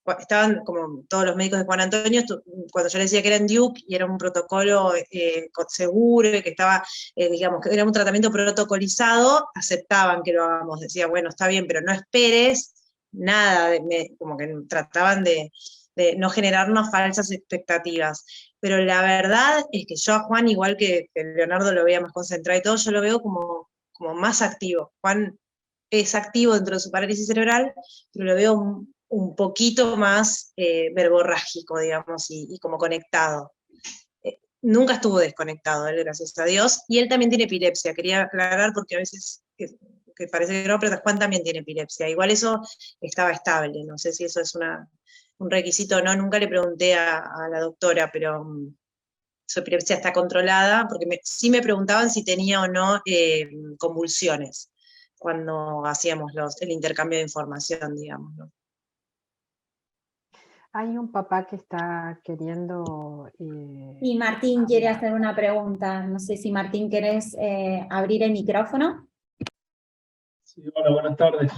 estaban como todos los médicos de Juan Antonio, cuando yo les decía que era en Duke y era un protocolo seguro, que estaba, digamos, que era un tratamiento protocolizado, aceptaban que lo hagamos, decía, bueno, está bien, pero no esperes nada, como que trataban de no generarnos falsas expectativas. Pero la verdad es que yo a Juan, igual que Leonardo lo veía más concentrado y todo, yo lo veo como más activo. Juan es activo dentro de su parálisis cerebral, pero lo veo un poquito más verborrágico, digamos, y como conectado. Nunca estuvo desconectado, él, gracias a Dios, y él también tiene epilepsia, quería aclarar porque a veces que parece que no, pero Juan también tiene epilepsia. Igual eso estaba estable, no sé si eso es un requisito o no, nunca le pregunté a la doctora, pero su epilepsia está controlada, porque sí me preguntaban si tenía o no convulsiones cuando hacíamos el intercambio de información, digamos, ¿no? Hay un papá que está queriendo... Y Martín quiere hacer una pregunta. No sé si Martín querés abrir el micrófono. Sí, hola, buenas tardes.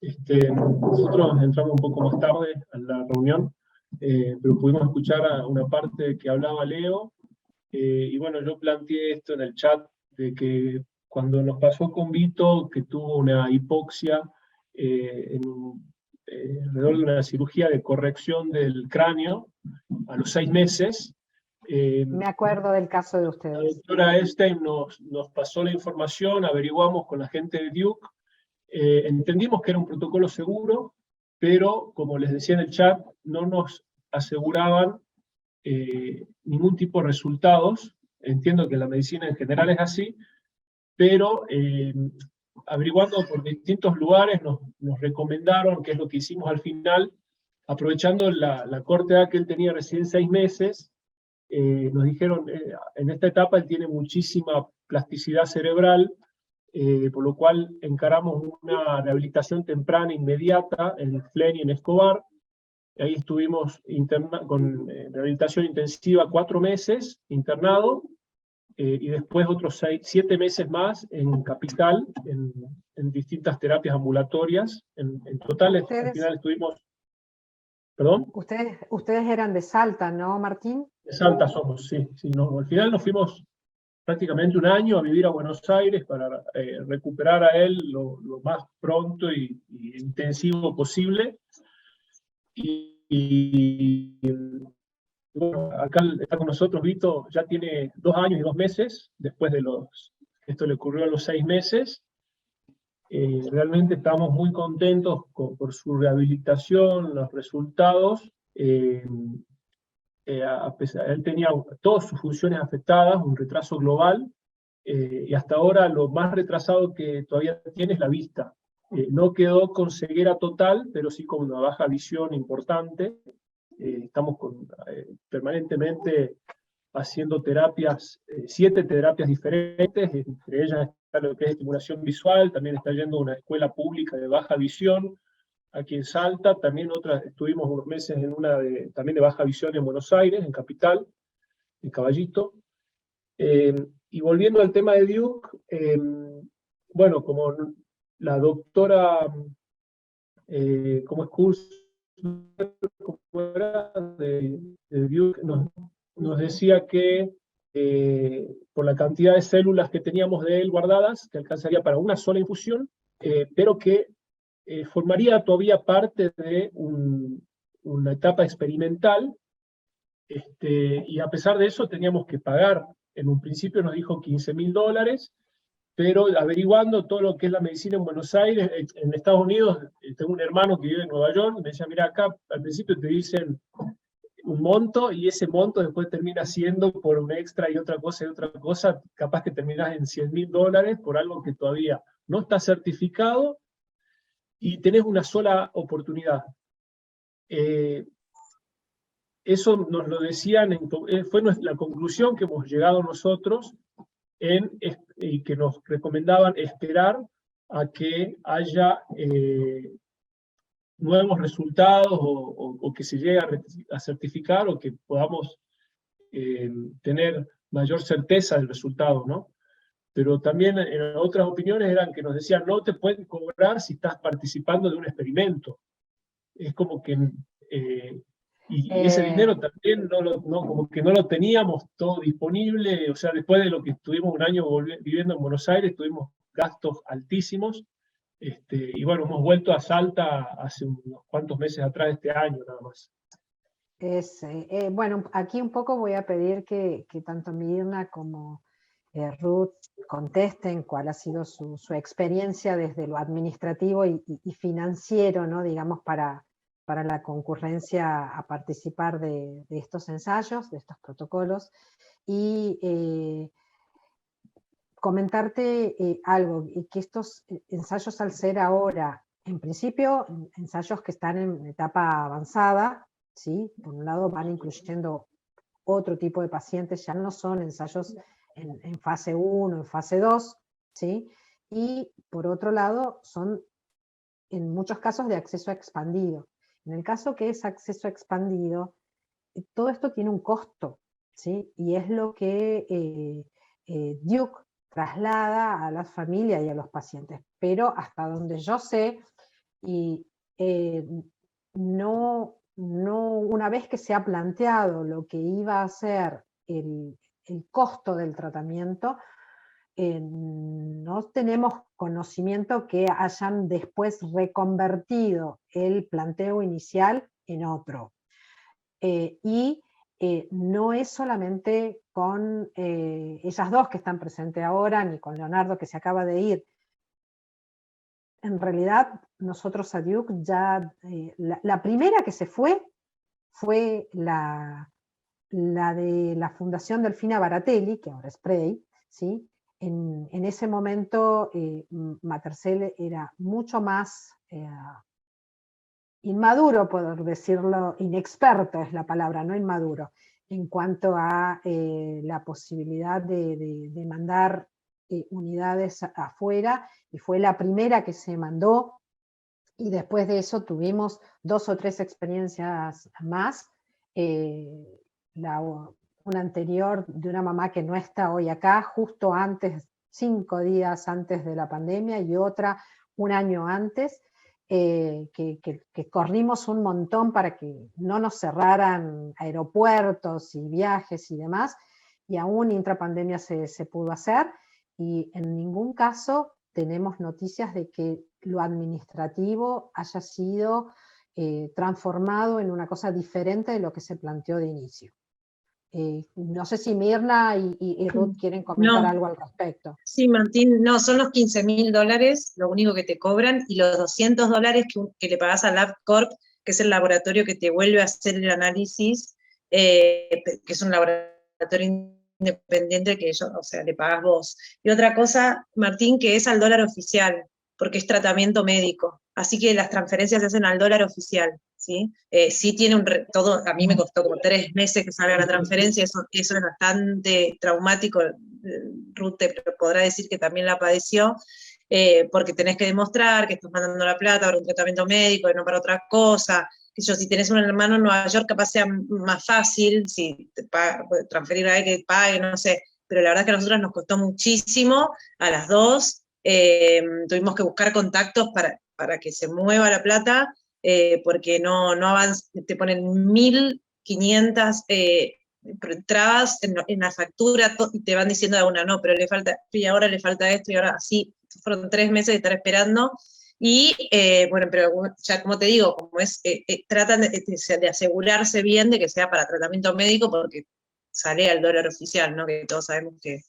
Nosotros entramos un poco más tarde a la reunión, pero pudimos escuchar a una parte que hablaba Leo, y bueno, yo planteé esto en el chat, de que cuando nos pasó con Vito, que tuvo una hipoxia alrededor de una cirugía de corrección del cráneo, a los 6 meses, Me acuerdo del caso de la ustedes. doctora Einstein nos pasó la información, averiguamos con la gente de Duke, entendimos que era un protocolo seguro, pero como les decía en el chat, no nos aseguraban ningún tipo de resultados. Entiendo que la medicina en general es así, pero averiguando por distintos lugares nos recomendaron, que es lo que hicimos al final, aprovechando la corta edad que él tenía recién 6 meses, nos dijeron, en esta etapa él tiene muchísima plasticidad cerebral, por lo cual encaramos una rehabilitación temprana, inmediata, en Flen y en Escobar. Ahí estuvimos con rehabilitación intensiva 4 meses, internado, y después otros 7 meses más en Capital, en distintas terapias ambulatorias. En total, al final estuvimos... ¿Perdón? Ustedes eran de Salta, ¿no, Martín? De Salta somos, sí. No, al final nos fuimos prácticamente un año a vivir a Buenos Aires para recuperar a él lo más pronto y intensivo posible. Y bueno, acá está con nosotros Vito, ya tiene 2 años y 2 meses, después de esto le ocurrió a los 6 meses. Realmente estamos muy contentos por su rehabilitación, los resultados. Él tenía todas sus funciones afectadas, un retraso global, y hasta ahora lo más retrasado que todavía tiene es la vista. No quedó con ceguera total, pero sí con una baja visión importante. Estamos permanentemente haciendo terapias, 7 terapias diferentes, entre ellas está lo que es estimulación visual, también está yendo a una escuela pública de baja visión, aquí en Salta, también estuvimos unos meses en una también de baja visión en Buenos Aires, en Capital, en Caballito. Y volviendo al tema de Duke, bueno, como la doctora, como es curso de Duke, nos decía que por la cantidad de células que teníamos de él guardadas, que alcanzaría para una sola infusión, pero que formaría todavía parte de una etapa experimental, y a pesar de eso teníamos que pagar. En un principio nos dijo $15.000, pero averiguando todo lo que es la medicina en Buenos Aires, en Estados Unidos, tengo un hermano que vive en Nueva York, me decía, mira, acá al principio te dicen un monto, y ese monto después termina siendo por un extra y otra cosa, capaz que terminas en $100.000 por algo que todavía no está certificado, y tenés una sola oportunidad. Eso nos lo decían, fue la conclusión que hemos llegado nosotros, y que nos recomendaban esperar a que haya nuevos resultados, o que se llegue a certificar, o que podamos tener mayor certeza del resultado, ¿no? Pero también en otras opiniones eran que nos decían, no te pueden cobrar si estás participando de un experimento. Es como que... y ese dinero también como que no lo teníamos todo disponible. O sea, después de lo que estuvimos un año viviendo en Buenos Aires, tuvimos gastos altísimos, y bueno, hemos vuelto a Salta hace unos cuantos meses atrás, este año nada más. Bueno, aquí un poco voy a pedir que tanto Mirna como Ruth contesten cuál ha sido su experiencia desde lo administrativo y financiero, ¿no? Digamos, para la concurrencia a participar de estos ensayos, de estos protocolos. Y comentarte algo, y que estos ensayos, al ser ahora, en principio, ensayos que están en etapa avanzada, ¿sí? Por un lado van incluyendo otro tipo de pacientes, ya no son ensayos en fase 1, en fase 2, ¿sí? Y por otro lado son en muchos casos de acceso expandido. En el caso que es acceso expandido, todo esto tiene un costo, ¿sí? Y es lo que Duke traslada a las familias y a los pacientes. Pero hasta donde yo sé, y no una vez que se ha planteado lo que iba a ser el costo del tratamiento, no tenemos conocimiento que hayan después reconvertido el planteo inicial en otro. Y no es solamente con ellas dos que están presentes ahora, ni con Leonardo que se acaba de ir. En realidad, nosotros a Duke ya, la primera que se fue la de la Fundación Delfina Baratelli, que ahora es Prey, ¿sí? En ese momento Matercell era mucho más inmaduro, por decirlo, inexperto es la palabra, no inmaduro, en cuanto a la posibilidad de mandar unidades afuera, y fue la primera que se mandó, y después de eso tuvimos 2 o 3 experiencias más, una anterior de una mamá que no está hoy acá, justo antes, 5 días antes de la pandemia, y otra un año antes, que corrimos un montón para que no nos cerraran aeropuertos y viajes y demás, y aún intrapandemia se pudo hacer, y en ningún caso tenemos noticias de que lo administrativo haya sido transformado en una cosa diferente de lo que se planteó de inicio. No sé si Mirna y Ruth quieren comentar algo al respecto. Sí, Martín, no, son los $15.000 lo único que te cobran, y los $200 que le pagás a LabCorp, que es el laboratorio que te vuelve a hacer el análisis, que es un laboratorio independiente que ellos, o sea, le pagás vos. Y otra cosa, Martín, que es al dólar oficial, porque es tratamiento médico. Así que las transferencias se hacen al dólar oficial, ¿sí? Sí tiene todo, a mí me costó como 3 meses que salga la transferencia, eso es bastante traumático. Ruth te podrá decir que también la padeció, porque tenés que demostrar que estás mandando la plata para un tratamiento médico y no para otra cosa. Si tenés un hermano en Nueva York, capaz sea más fácil, si te transferir a él que pague, no sé, pero la verdad es que a nosotros nos costó muchísimo, a las dos, tuvimos que buscar contactos para que se mueva la plata, porque no avanza, te ponen 1.500 trabas en la factura, y te van diciendo de una, no, pero le falta esto, y ahora le falta esto, y ahora así, fueron 3 meses de estar esperando. Y bueno, pero ya como te digo, como tratan de asegurarse bien de que sea para tratamiento médico, porque sale al dólar oficial, ¿no? Que todos sabemos que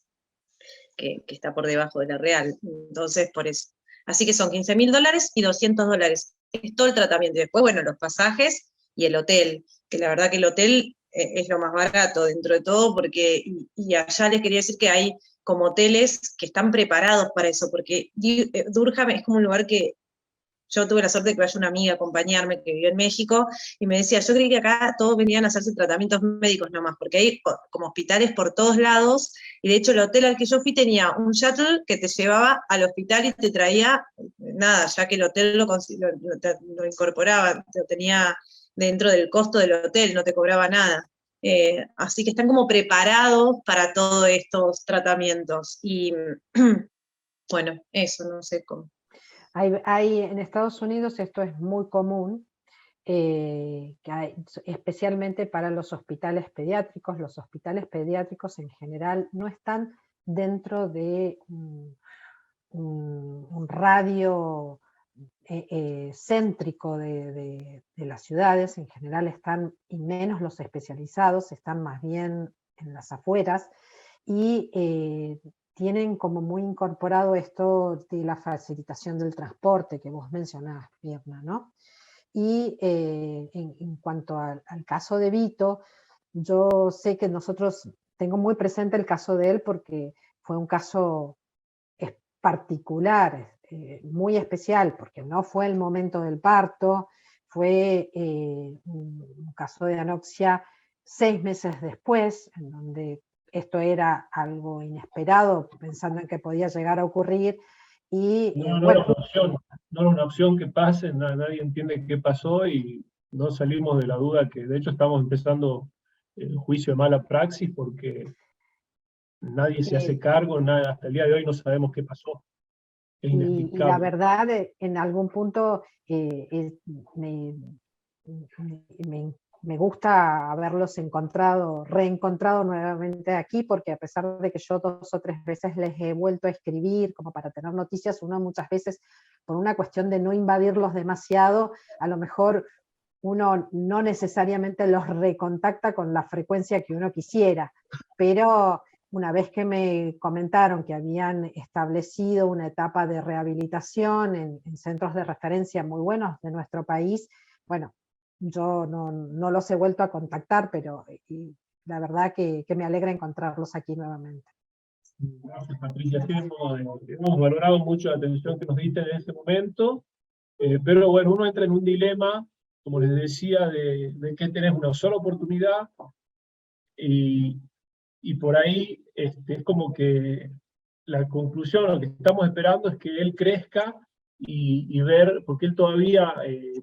está por debajo de la real. Entonces, por eso. Así que son $15.000 y $200. Es todo el tratamiento. Y después, bueno, los pasajes y el hotel, que la verdad que el hotel es lo más barato dentro de todo, porque, y allá les quería decir que hay como hoteles que están preparados para eso, porque Durham es como un lugar que yo tuve la suerte de que vaya una amiga a acompañarme que vivió en México, y me decía, yo creí que acá todos venían a hacerse tratamientos médicos nomás, porque hay como hospitales por todos lados, y de hecho el hotel al que yo fui tenía un shuttle que te llevaba al hospital y te traía, nada, ya que el hotel lo incorporaba, lo tenía dentro del costo del hotel, no te cobraba nada. Así que están como preparados para todos estos tratamientos, y bueno, eso, no sé cómo. En Estados Unidos esto es muy común, especialmente para los hospitales pediátricos. Los hospitales pediátricos en general no están dentro de un radio céntrico de las ciudades. En general están, y menos los especializados, están más bien en las afueras, y tienen como muy incorporado esto de la facilitación del transporte que vos mencionabas, Mirna, ¿no? Y en cuanto al caso de Vito, yo sé que tengo muy presente el caso de él, porque fue un caso particular, muy especial, porque no fue el momento del parto, fue un caso de anoxia 6 meses después, en donde esto era algo inesperado, pensando en que podía llegar a ocurrir, y No era una opción, no era una opción que pase, nadie entiende qué pasó y no salimos de la duda que, de hecho, estamos empezando el juicio de mala praxis porque nadie se hace cargo, nada, hasta el día de hoy no sabemos qué pasó. Es y la inexplicable. verdad, en algún punto me, me gusta haberlos reencontrado nuevamente aquí, porque a pesar de que yo 2 o 3 veces les he vuelto a escribir como para tener noticias, uno muchas veces, por una cuestión de no invadirlos demasiado, a lo mejor uno no necesariamente los recontacta con la frecuencia que uno quisiera, pero una vez que me comentaron que habían establecido una etapa de rehabilitación en centros de referencia muy buenos de nuestro país, bueno, yo no los he vuelto a contactar, pero la verdad que me alegra encontrarlos aquí nuevamente. Gracias, Patricia. Sí, hemos valorado mucho la atención que nos diste en ese momento, pero bueno, uno entra en un dilema, como les decía, de que tenés una sola oportunidad y por ahí es como que la conclusión, lo que estamos esperando es que él crezca y ver, porque él todavía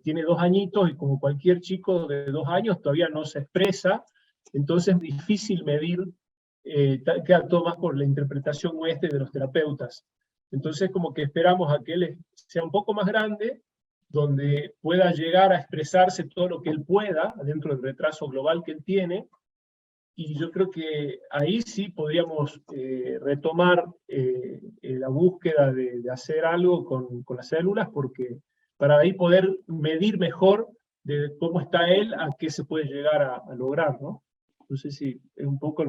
tiene 2 añitos y como cualquier chico de 2 años todavía no se expresa, entonces es difícil medir, queda todo más por la interpretación nuestra y de los terapeutas. Entonces como que esperamos a que él sea un poco más grande, donde pueda llegar a expresarse todo lo que él pueda dentro del retraso global que él tiene, y yo creo que ahí sí podríamos retomar la búsqueda de hacer algo con las células, porque para ahí poder medir mejor de cómo está él, a qué se puede llegar a lograr, ¿no? No sé si es un poco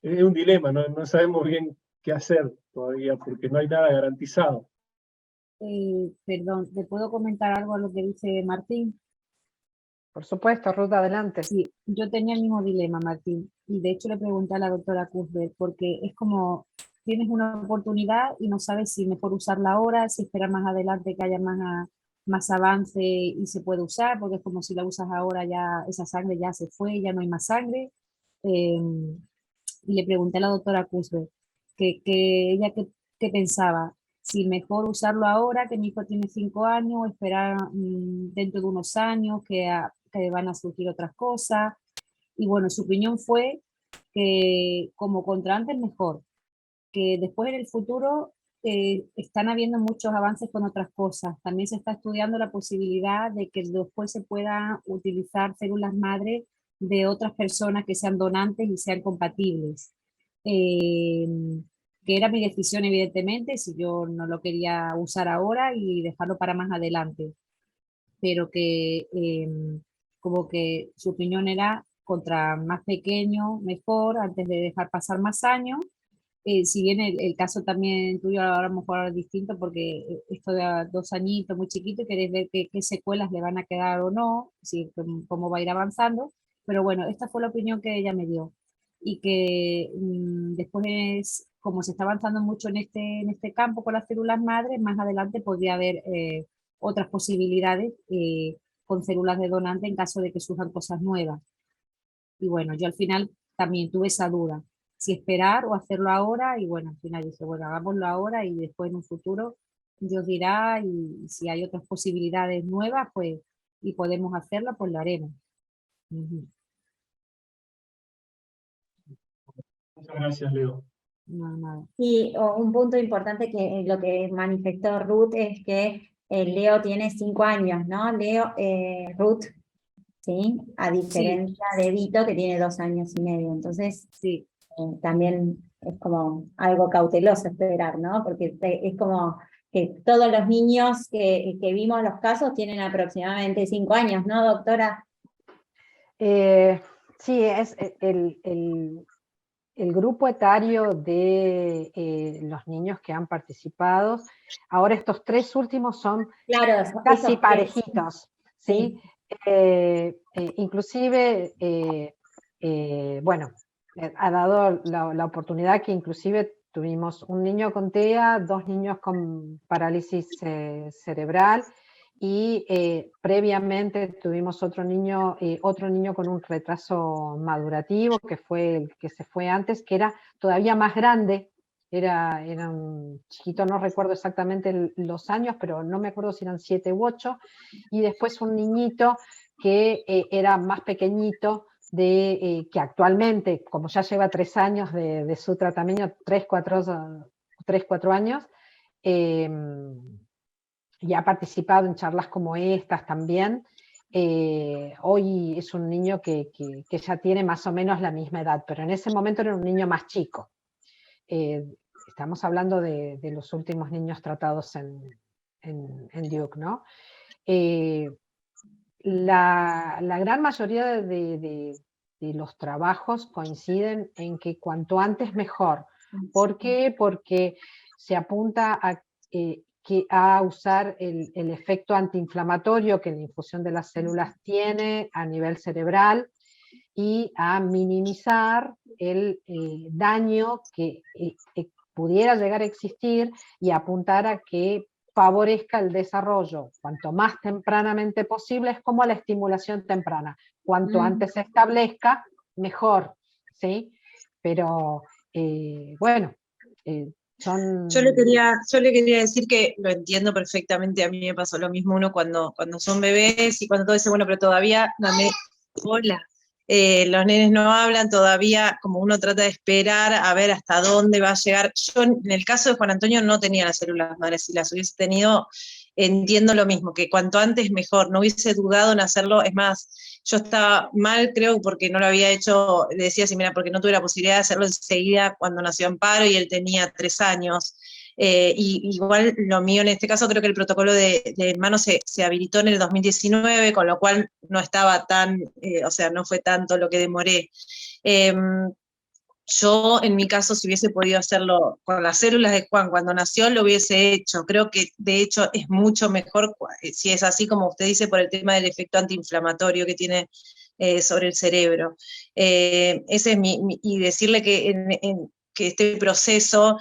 es un dilema, ¿no? No sabemos bien qué hacer todavía, porque no hay nada garantizado. Perdón, ¿te puedo comentar algo a lo que dice Martín? Por supuesto, Ruth, adelante. Sí, yo tenía el mismo dilema, Martín, y de hecho le pregunté a la doctora Cuthbert, porque es como, tienes una oportunidad y no sabes si mejor usarla ahora, si esperar más adelante que haya más avance y se puede usar, porque es como si la usas ahora ya esa sangre ya se fue, ya no hay más sangre. Y le pregunté a la doctora Cuthbert que ella qué pensaba, si mejor usarlo ahora, que mi hijo tiene 5 años, o esperar dentro de unos años que van a surgir otras cosas. Y bueno, su opinión fue que como contra antes mejor, que después en el futuro están habiendo muchos avances con otras cosas. También se está estudiando la posibilidad de que después se puedan utilizar células madre de otras personas que sean donantes y sean compatibles. Eh, que era mi decisión, evidentemente, si yo no lo quería usar ahora y dejarlo para más adelante, pero que como que su opinión era contra más pequeño, mejor, antes de dejar pasar más años. Si bien el caso también tuyo ahora a lo mejor es distinto porque esto de 2 añitos, muy chiquito, querés ver qué secuelas le van a quedar o no, si, cómo va a ir avanzando, pero bueno, esta fue la opinión que ella me dio y que después, como se está avanzando mucho en este campo con las células madres, más adelante podría haber otras posibilidades con células de donante en caso de que surjan cosas nuevas. Y bueno, yo al final también tuve esa duda, si esperar o hacerlo ahora, y bueno, al final dije, bueno, hagámoslo ahora y después en un futuro Dios dirá, y si hay otras posibilidades nuevas, pues, y podemos hacerlo, pues lo haremos. Ujú. Muchas gracias, Leo. No, nada. Y un punto importante que lo que manifestó Ruth es que Leo tiene 5 años, ¿no? Ruth, ¿sí? A diferencia de Vito, que tiene 2 años y medio. Entonces, Sí, también es como algo cauteloso esperar, ¿no? Porque es como que todos los niños que vimos los casos tienen aproximadamente 5 años, ¿no, doctora? Sí, es el grupo etario de los niños que han participado. Ahora estos 3 últimos son Claro, casi esos parejitos, ¿sí? Inclusive, bueno, ha dado la oportunidad que inclusive tuvimos un niño con TEA, 2 niños con parálisis cerebral, y previamente tuvimos otro niño con un retraso madurativo, que fue el que se fue antes, que era todavía más grande, era un chiquito, no recuerdo exactamente los años, pero no me acuerdo si eran 7 u 8, y después un niñito que era más pequeñito, que actualmente, como ya lleva 3 años de su tratamiento, 3-4 años, y ha participado en charlas como estas también. Hoy es un niño que ya tiene más o menos la misma edad, pero en ese momento era un niño más chico. Estamos hablando de los últimos niños tratados en Duke, ¿no? La gran mayoría de los trabajos coinciden en que cuanto antes mejor. ¿Por qué? Porque se apunta a usar el efecto antiinflamatorio que la infusión de las células tiene a nivel cerebral, y a minimizar el daño que pudiera llegar a existir, y apuntar a que favorezca el desarrollo cuanto más tempranamente posible. Es como la estimulación temprana, cuanto antes se establezca, mejor, ¿sí? Pero bueno, son... Yo le quería decir que lo entiendo perfectamente, a mí me pasó lo mismo, uno cuando son bebés y cuando todo dice, bueno, pero todavía, hola, los nenes no hablan todavía, como uno trata de esperar a ver hasta dónde va a llegar. Yo en el caso de Juan Antonio no tenía las células madres, si las hubiese tenido, entiendo lo mismo, que cuanto antes mejor, no hubiese dudado en hacerlo. Es más, yo estaba mal, creo, porque no lo había hecho, le decía así, mira, porque no tuve la posibilidad de hacerlo enseguida cuando nació Amparo y él tenía 3 años. Y igual lo mío en este caso, creo que el protocolo de hermano se habilitó en el 2019, con lo cual no estaba tan, o sea, no fue tanto lo que demoré. Yo, en mi caso, si hubiese podido hacerlo con las células de Juan cuando nació, lo hubiese hecho. Creo que, de hecho, es mucho mejor, si es así como usted dice, por el tema del efecto antiinflamatorio que tiene sobre el cerebro. Ese es y decirle que que este proceso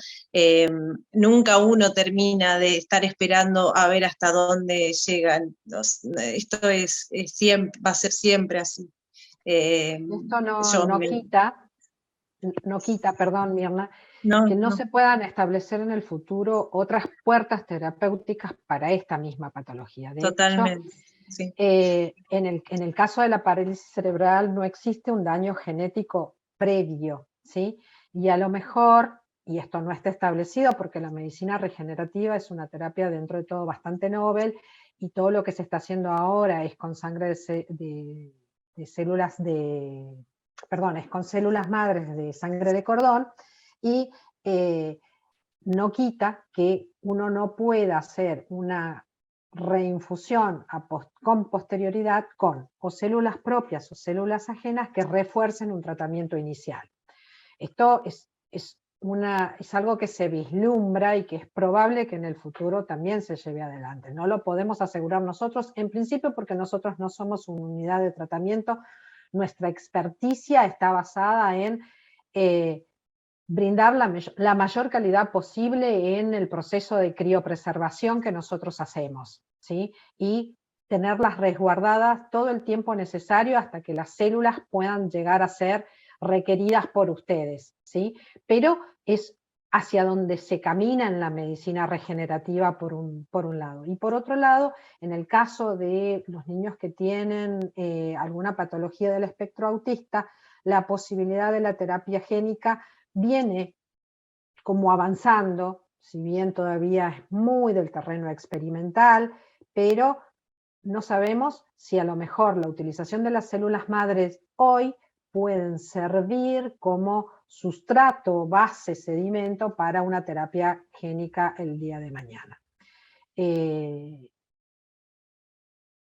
nunca uno termina de estar esperando a ver hasta dónde llegan. Esto siempre, va a ser siempre así. Esto no quita, perdón, Mirna, que no se puedan establecer en el futuro otras puertas terapéuticas para esta misma patología. De totalmente, hecho, sí. en el caso de la parálisis cerebral no existe un daño genético previo, ¿sí? Y a lo mejor, y esto no está establecido porque la medicina regenerativa es una terapia dentro de todo bastante novel, y todo lo que se está haciendo ahora es con sangre de células es con células madres de sangre de cordón, y no quita que uno no pueda hacer una reinfusión con posterioridad con o células propias o células ajenas que refuercen un tratamiento inicial. Esto es algo que se vislumbra y que es probable que en el futuro también se lleve adelante. No lo podemos asegurar nosotros, en principio, porque nosotros no somos una unidad de tratamiento. Nuestra experticia está basada en brindar la mayor calidad posible en el proceso de criopreservación que nosotros hacemos, ¿sí? Y tenerlas resguardadas todo el tiempo necesario hasta que las células puedan llegar a ser requeridas por ustedes, ¿sí? Pero es hacia donde se camina en la medicina regenerativa por un lado. Y por otro lado, en el caso de los niños que tienen alguna patología del espectro autista, la posibilidad de la terapia génica viene como avanzando, si bien todavía es muy del terreno experimental, pero no sabemos si a lo mejor la utilización de las células madres hoy pueden servir como sustrato, base, sedimento para una terapia génica el día de mañana.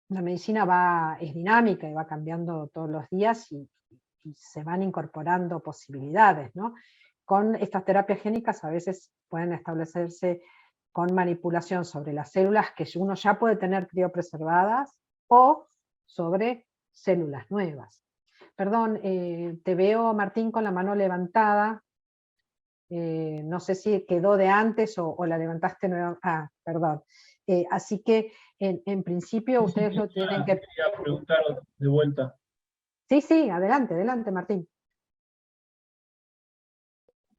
La medicina es dinámica y va cambiando todos los días, y se van incorporando posibilidades, ¿no? Con estas terapias génicas a veces pueden establecerse con manipulación sobre las células que uno ya puede tener criopreservadas, o sobre células nuevas. Perdón, te veo, Martín, con la mano levantada. No sé si quedó de antes o la levantaste nuevamente. Ah, perdón. Así que en principio ustedes lo tienen que... Quería preguntar de vuelta. Sí, sí, adelante, adelante, Martín.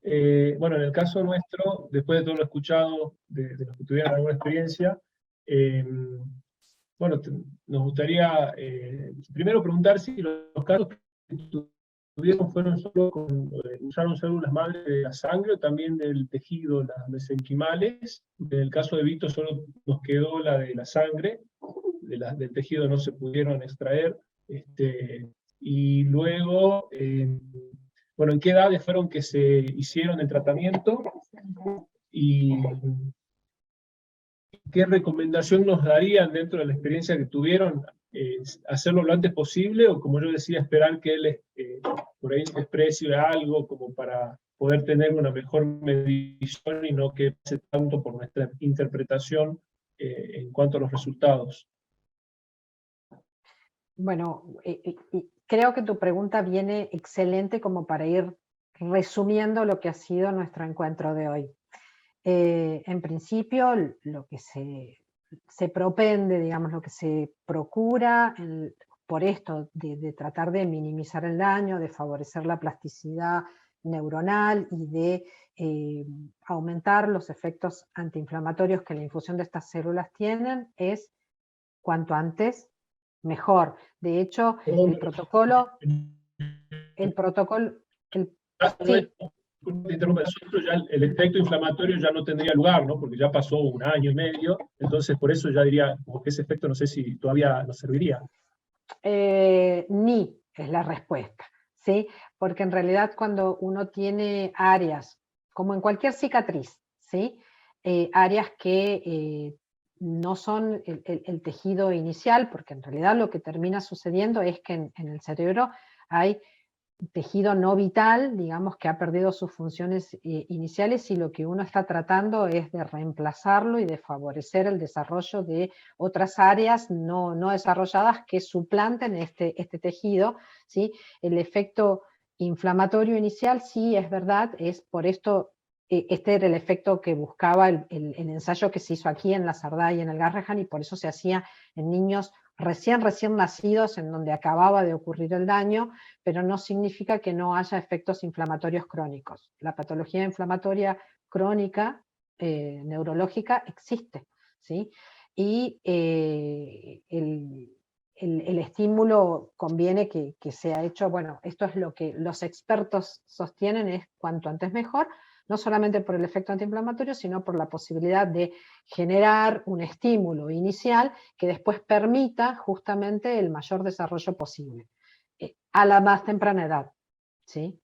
Bueno, en el caso nuestro, después de todo lo escuchado de los que tuvieron alguna experiencia, bueno, nos gustaría primero preguntar si los casos que tuvieron fueron solo usaron células madre de la sangre o también del tejido, las mesenquimales. En el caso de Víctor solo nos quedó la de la sangre, del tejido no se pudieron extraer. Y luego, bueno, ¿en qué edades fueron que se hicieron el tratamiento? Y ¿qué recomendación nos darían dentro de la experiencia que tuvieron? ¿Hacerlo lo antes posible o, como yo decía, esperar que él por ahí exprese algo como para poder tener una mejor medición y no que pase tanto por nuestra interpretación en cuanto a los resultados? Bueno, creo que tu pregunta viene excelente como para ir resumiendo lo que ha sido nuestro encuentro de hoy. En principio, lo que se propende, digamos, lo que se procura por esto de tratar de minimizar el daño, de favorecer la plasticidad neuronal y de aumentar los efectos antiinflamatorios que la infusión de estas células tienen, es cuanto antes mejor. De hecho, el protocolo... Sí. Nosotros ya el efecto inflamatorio ya no tendría lugar, ¿no? Porque ya pasó un año y medio, entonces por eso ya diría, como que ese efecto no sé si todavía nos serviría. Ni es la respuesta, ¿sí? Porque en realidad cuando uno tiene áreas, como en cualquier cicatriz, ¿sí? Áreas que no son el tejido inicial, porque en realidad lo que termina sucediendo es que en el cerebro hay tejido no vital, digamos, que ha perdido sus funciones iniciales y lo que uno está tratando es de reemplazarlo y de favorecer el desarrollo de otras áreas no desarrolladas que suplanten este tejido, ¿sí? El efecto inflamatorio inicial, sí, es verdad, es por esto, este era el efecto que buscaba el ensayo que se hizo aquí en la Sardá y en el Garrahan, y por eso se hacía en niños recién nacidos en donde acababa de ocurrir el daño, pero no significa que no haya efectos inflamatorios crónicos. La patología inflamatoria crónica neurológica existe, ¿sí? Y el estímulo conviene que sea hecho, bueno, esto es lo que los expertos sostienen, es cuanto antes mejor, no solamente por el efecto antiinflamatorio, sino por la posibilidad de generar un estímulo inicial que después permita justamente el mayor desarrollo posible, a la más temprana edad, ¿sí?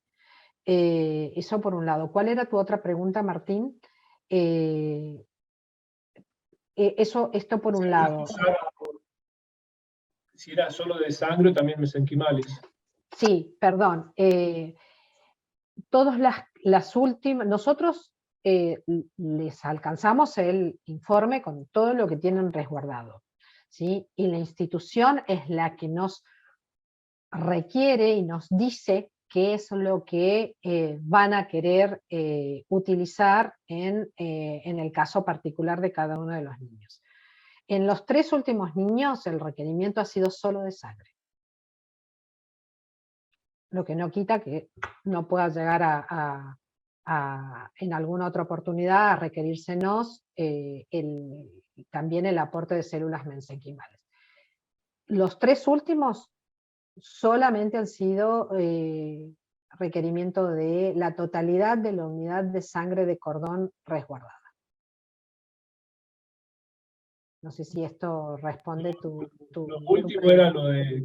Eso por un lado. ¿Cuál era tu otra pregunta, Martín? Esto por un lado. Si era solo de sangre o también mesenquimales. Sí, perdón. Todas las últimas, nosotros les alcanzamos el informe con todo lo que tienen resguardado, ¿sí? Y la institución es la que nos requiere y nos dice qué es lo que van a querer utilizar en el caso particular de cada uno de los niños. En los 3 últimos niños el requerimiento ha sido solo de sangre. Lo que no quita que no pueda llegar en alguna otra oportunidad a requerírsenos también el aporte de células mesenquimales. Los 3 últimos solamente han sido requerimiento de la totalidad de la unidad de sangre de cordón resguardada. No sé si esto responde tu Lo último era lo de,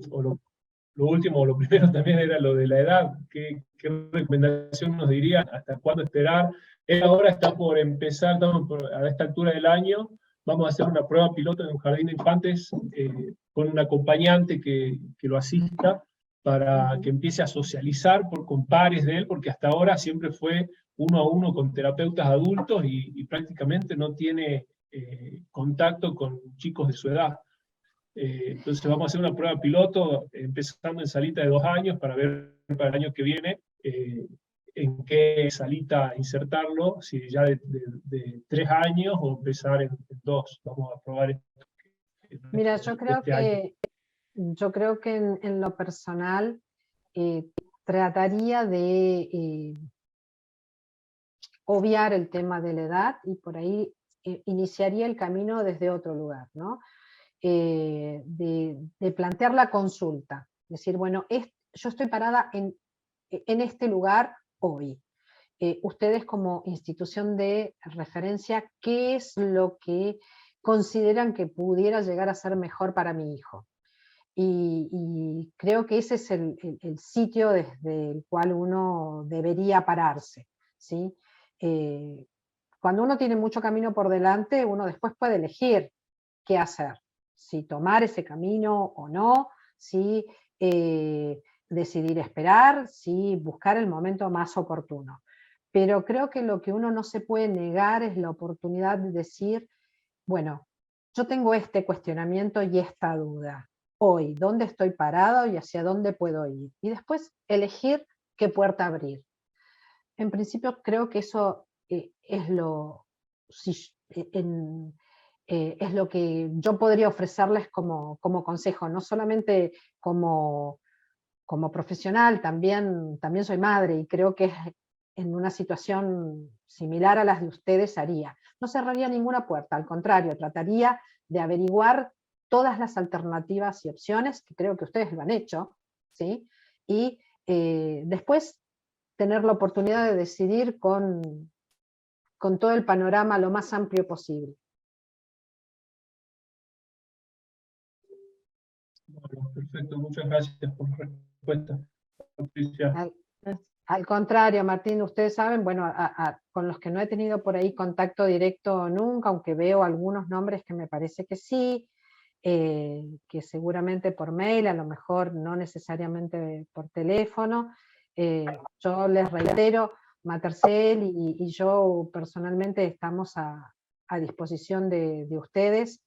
lo último o lo primero también era lo de la edad. ¿Qué recomendación nos dirían? ¿Hasta cuándo esperar? Él ahora está por empezar, a esta altura del año, vamos a hacer una prueba piloto en un jardín de infantes con un acompañante que lo asista para que empiece a socializar con pares de él, porque hasta ahora siempre fue 1 a 1 con terapeutas adultos y prácticamente no tiene contacto con chicos de su edad. Entonces vamos a hacer una prueba piloto empezando en salita de 2 años para ver para el año que viene en qué salita insertarlo, si ya de 3 años o empezar en 2. Vamos a probar esto. Mira, yo creo este año. que en lo personal trataría de obviar el tema de la edad y por ahí iniciaría el camino desde otro lugar, ¿no? De plantear la consulta, decir, bueno, yo estoy parada en este lugar hoy. Ustedes como institución de referencia, ¿qué es lo que consideran que pudiera llegar a ser mejor para mi hijo? Y creo que ese es el sitio desde el cual uno debería pararse, ¿sí? Cuando uno tiene mucho camino por delante, uno después puede elegir qué hacer, si tomar ese camino o no, si decidir esperar, si buscar el momento más oportuno. Pero creo que lo que uno no se puede negar es la oportunidad de decir, bueno, yo tengo este cuestionamiento y esta duda. Hoy, ¿dónde estoy parado y hacia dónde puedo ir? Y después elegir qué puerta abrir. En principio creo que eso es lo que yo podría ofrecerles como consejo, no solamente como profesional, también soy madre y creo que en una situación similar a las de ustedes haría. No cerraría ninguna puerta, al contrario, trataría de averiguar todas las alternativas y opciones, que creo que ustedes lo han hecho, ¿sí? Y después tener la oportunidad de decidir con todo el panorama lo más amplio posible. Bueno, perfecto, muchas gracias por la respuesta, Patricia. Al contrario, Martín, ustedes saben, bueno, con los que no he tenido por ahí contacto directo nunca, aunque veo algunos nombres que me parece que sí, que seguramente por mail, a lo mejor no necesariamente por teléfono. Yo les reitero, Matercell y yo personalmente estamos a disposición de ustedes.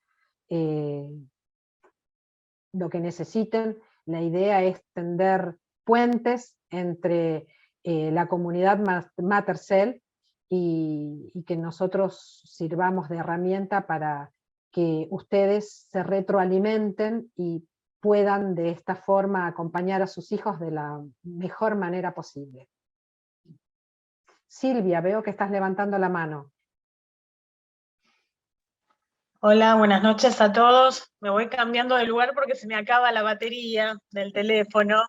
Lo que necesiten, la idea es tender puentes entre la comunidad Matercell y que nosotros sirvamos de herramienta para que ustedes se retroalimenten y puedan de esta forma acompañar a sus hijos de la mejor manera posible. Silvia, veo que estás levantando la mano. Hola, buenas noches a todos. Me voy cambiando de lugar porque se me acaba la batería del teléfono.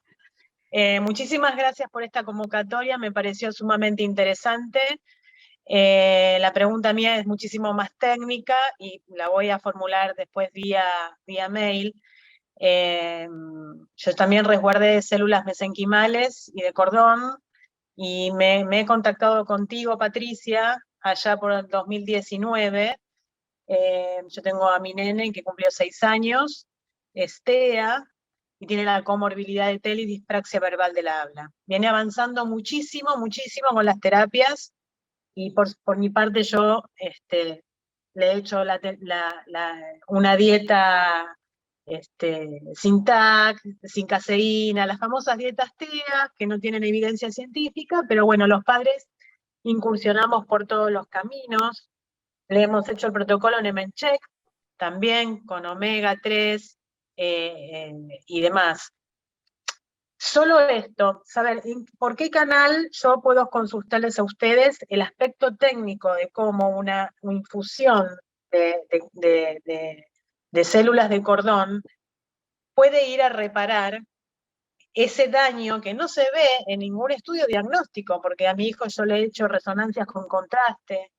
Muchísimas gracias por esta convocatoria, me pareció sumamente interesante. La pregunta mía es muchísimo más técnica y la voy a formular después vía mail. Yo también resguardé células mesenquimales y de cordón y me he contactado contigo, Patricia, allá por el 2019. Yo tengo a mi nene que cumplió 6 años, es TEA, y tiene la comorbilidad de TEL y dispraxia verbal del habla. Viene avanzando muchísimo, muchísimo con las terapias, y por mi parte yo le he hecho una dieta sin TAC, sin caseína, las famosas dietas TEA, que no tienen evidencia científica, pero bueno, los padres incursionamos por todos los caminos. Le hemos hecho el protocolo Nemencheck, también con omega 3 y demás. Solo esto, saber por qué canal yo puedo consultarles a ustedes el aspecto técnico de cómo una infusión de células de cordón puede ir a reparar ese daño que no se ve en ningún estudio diagnóstico, porque a mi hijo yo le he hecho resonancias con contraste.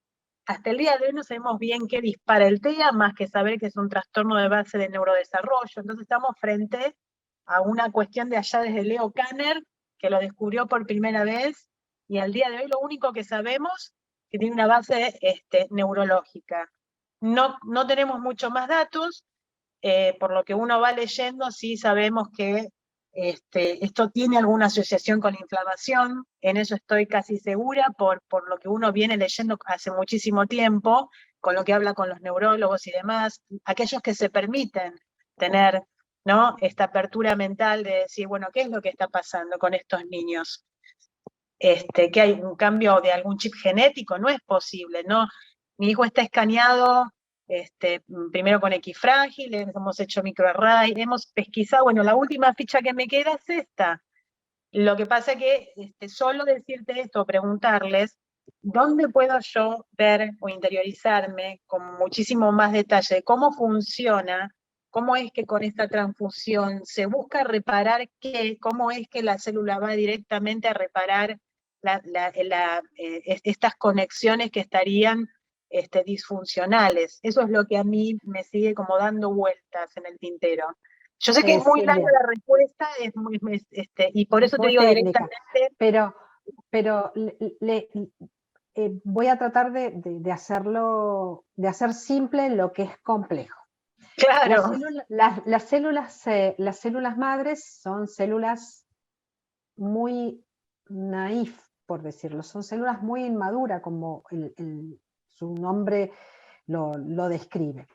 Hasta el día de hoy no sabemos bien qué dispara el TEA, más que saber que es un trastorno de base de neurodesarrollo. Entonces estamos frente a una cuestión de allá desde Leo Kanner, que lo descubrió por primera vez, y al día de hoy lo único que sabemos es que tiene una base neurológica. No tenemos mucho más datos, por lo que uno va leyendo sí sabemos que esto tiene alguna asociación con la inflamación, en eso estoy casi segura por lo que uno viene leyendo hace muchísimo tiempo, con lo que habla con los neurólogos y demás, aquellos que se permiten tener, ¿no?, esta apertura mental de decir, bueno, ¿qué es lo que está pasando con estos niños? que hay un cambio de algún chip genético, no es posible, ¿no? Mi hijo está escaneado primero con Equifrágil, hemos hecho microarray, hemos pesquisado, bueno, la última ficha que me queda es esta. Lo que pasa es que solo decirte esto, preguntarles, ¿dónde puedo yo ver o interiorizarme con muchísimo más detalle de cómo funciona, cómo es que con esta transfusión se busca reparar qué, cómo es que la célula va directamente a reparar estas conexiones que estarían disfuncionales? Eso es lo que a mí me sigue como dando vueltas en el tintero. Yo sé que es muy larga la respuesta, y por eso te digo técnica, directamente. pero voy a tratar de hacer simple lo que es complejo. Claro. Las células madres son células muy naif, por decirlo, son células muy inmaduras, como su nombre lo describe,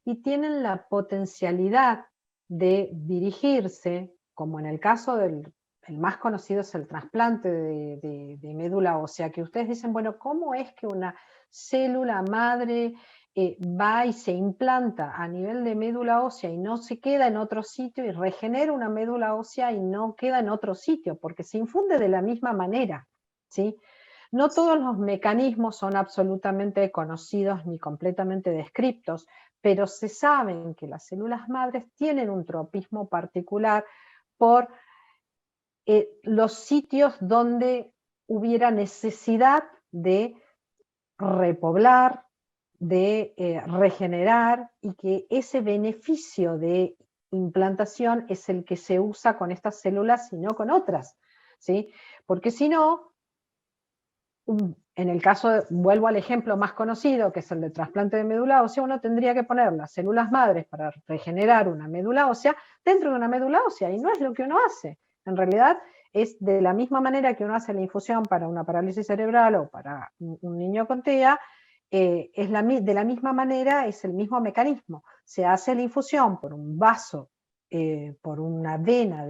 y tienen la potencialidad de dirigirse, como en el caso el más conocido es el trasplante de médula ósea, que ustedes dicen, bueno, ¿cómo es que una célula madre va y se implanta a nivel de médula ósea y no se queda en otro sitio y regenera una médula ósea y no queda en otro sitio? Porque se infunde de la misma manera, ¿sí? No todos los mecanismos son absolutamente conocidos ni completamente descriptos, pero se saben que las células madres tienen un tropismo particular por los sitios donde hubiera necesidad de repoblar, de regenerar, y que ese beneficio de implantación es el que se usa con estas células y no con otras, ¿sí? Porque si no, en el caso, vuelvo al ejemplo más conocido, que es el de trasplante de médula ósea, uno tendría que poner las células madres para regenerar una médula ósea dentro de una médula ósea, y no es lo que uno hace. En realidad es de la misma manera que uno hace la infusión para una parálisis cerebral o para un niño con TEA, de la misma manera, es el mismo mecanismo. Se hace la infusión por un vaso, por una vena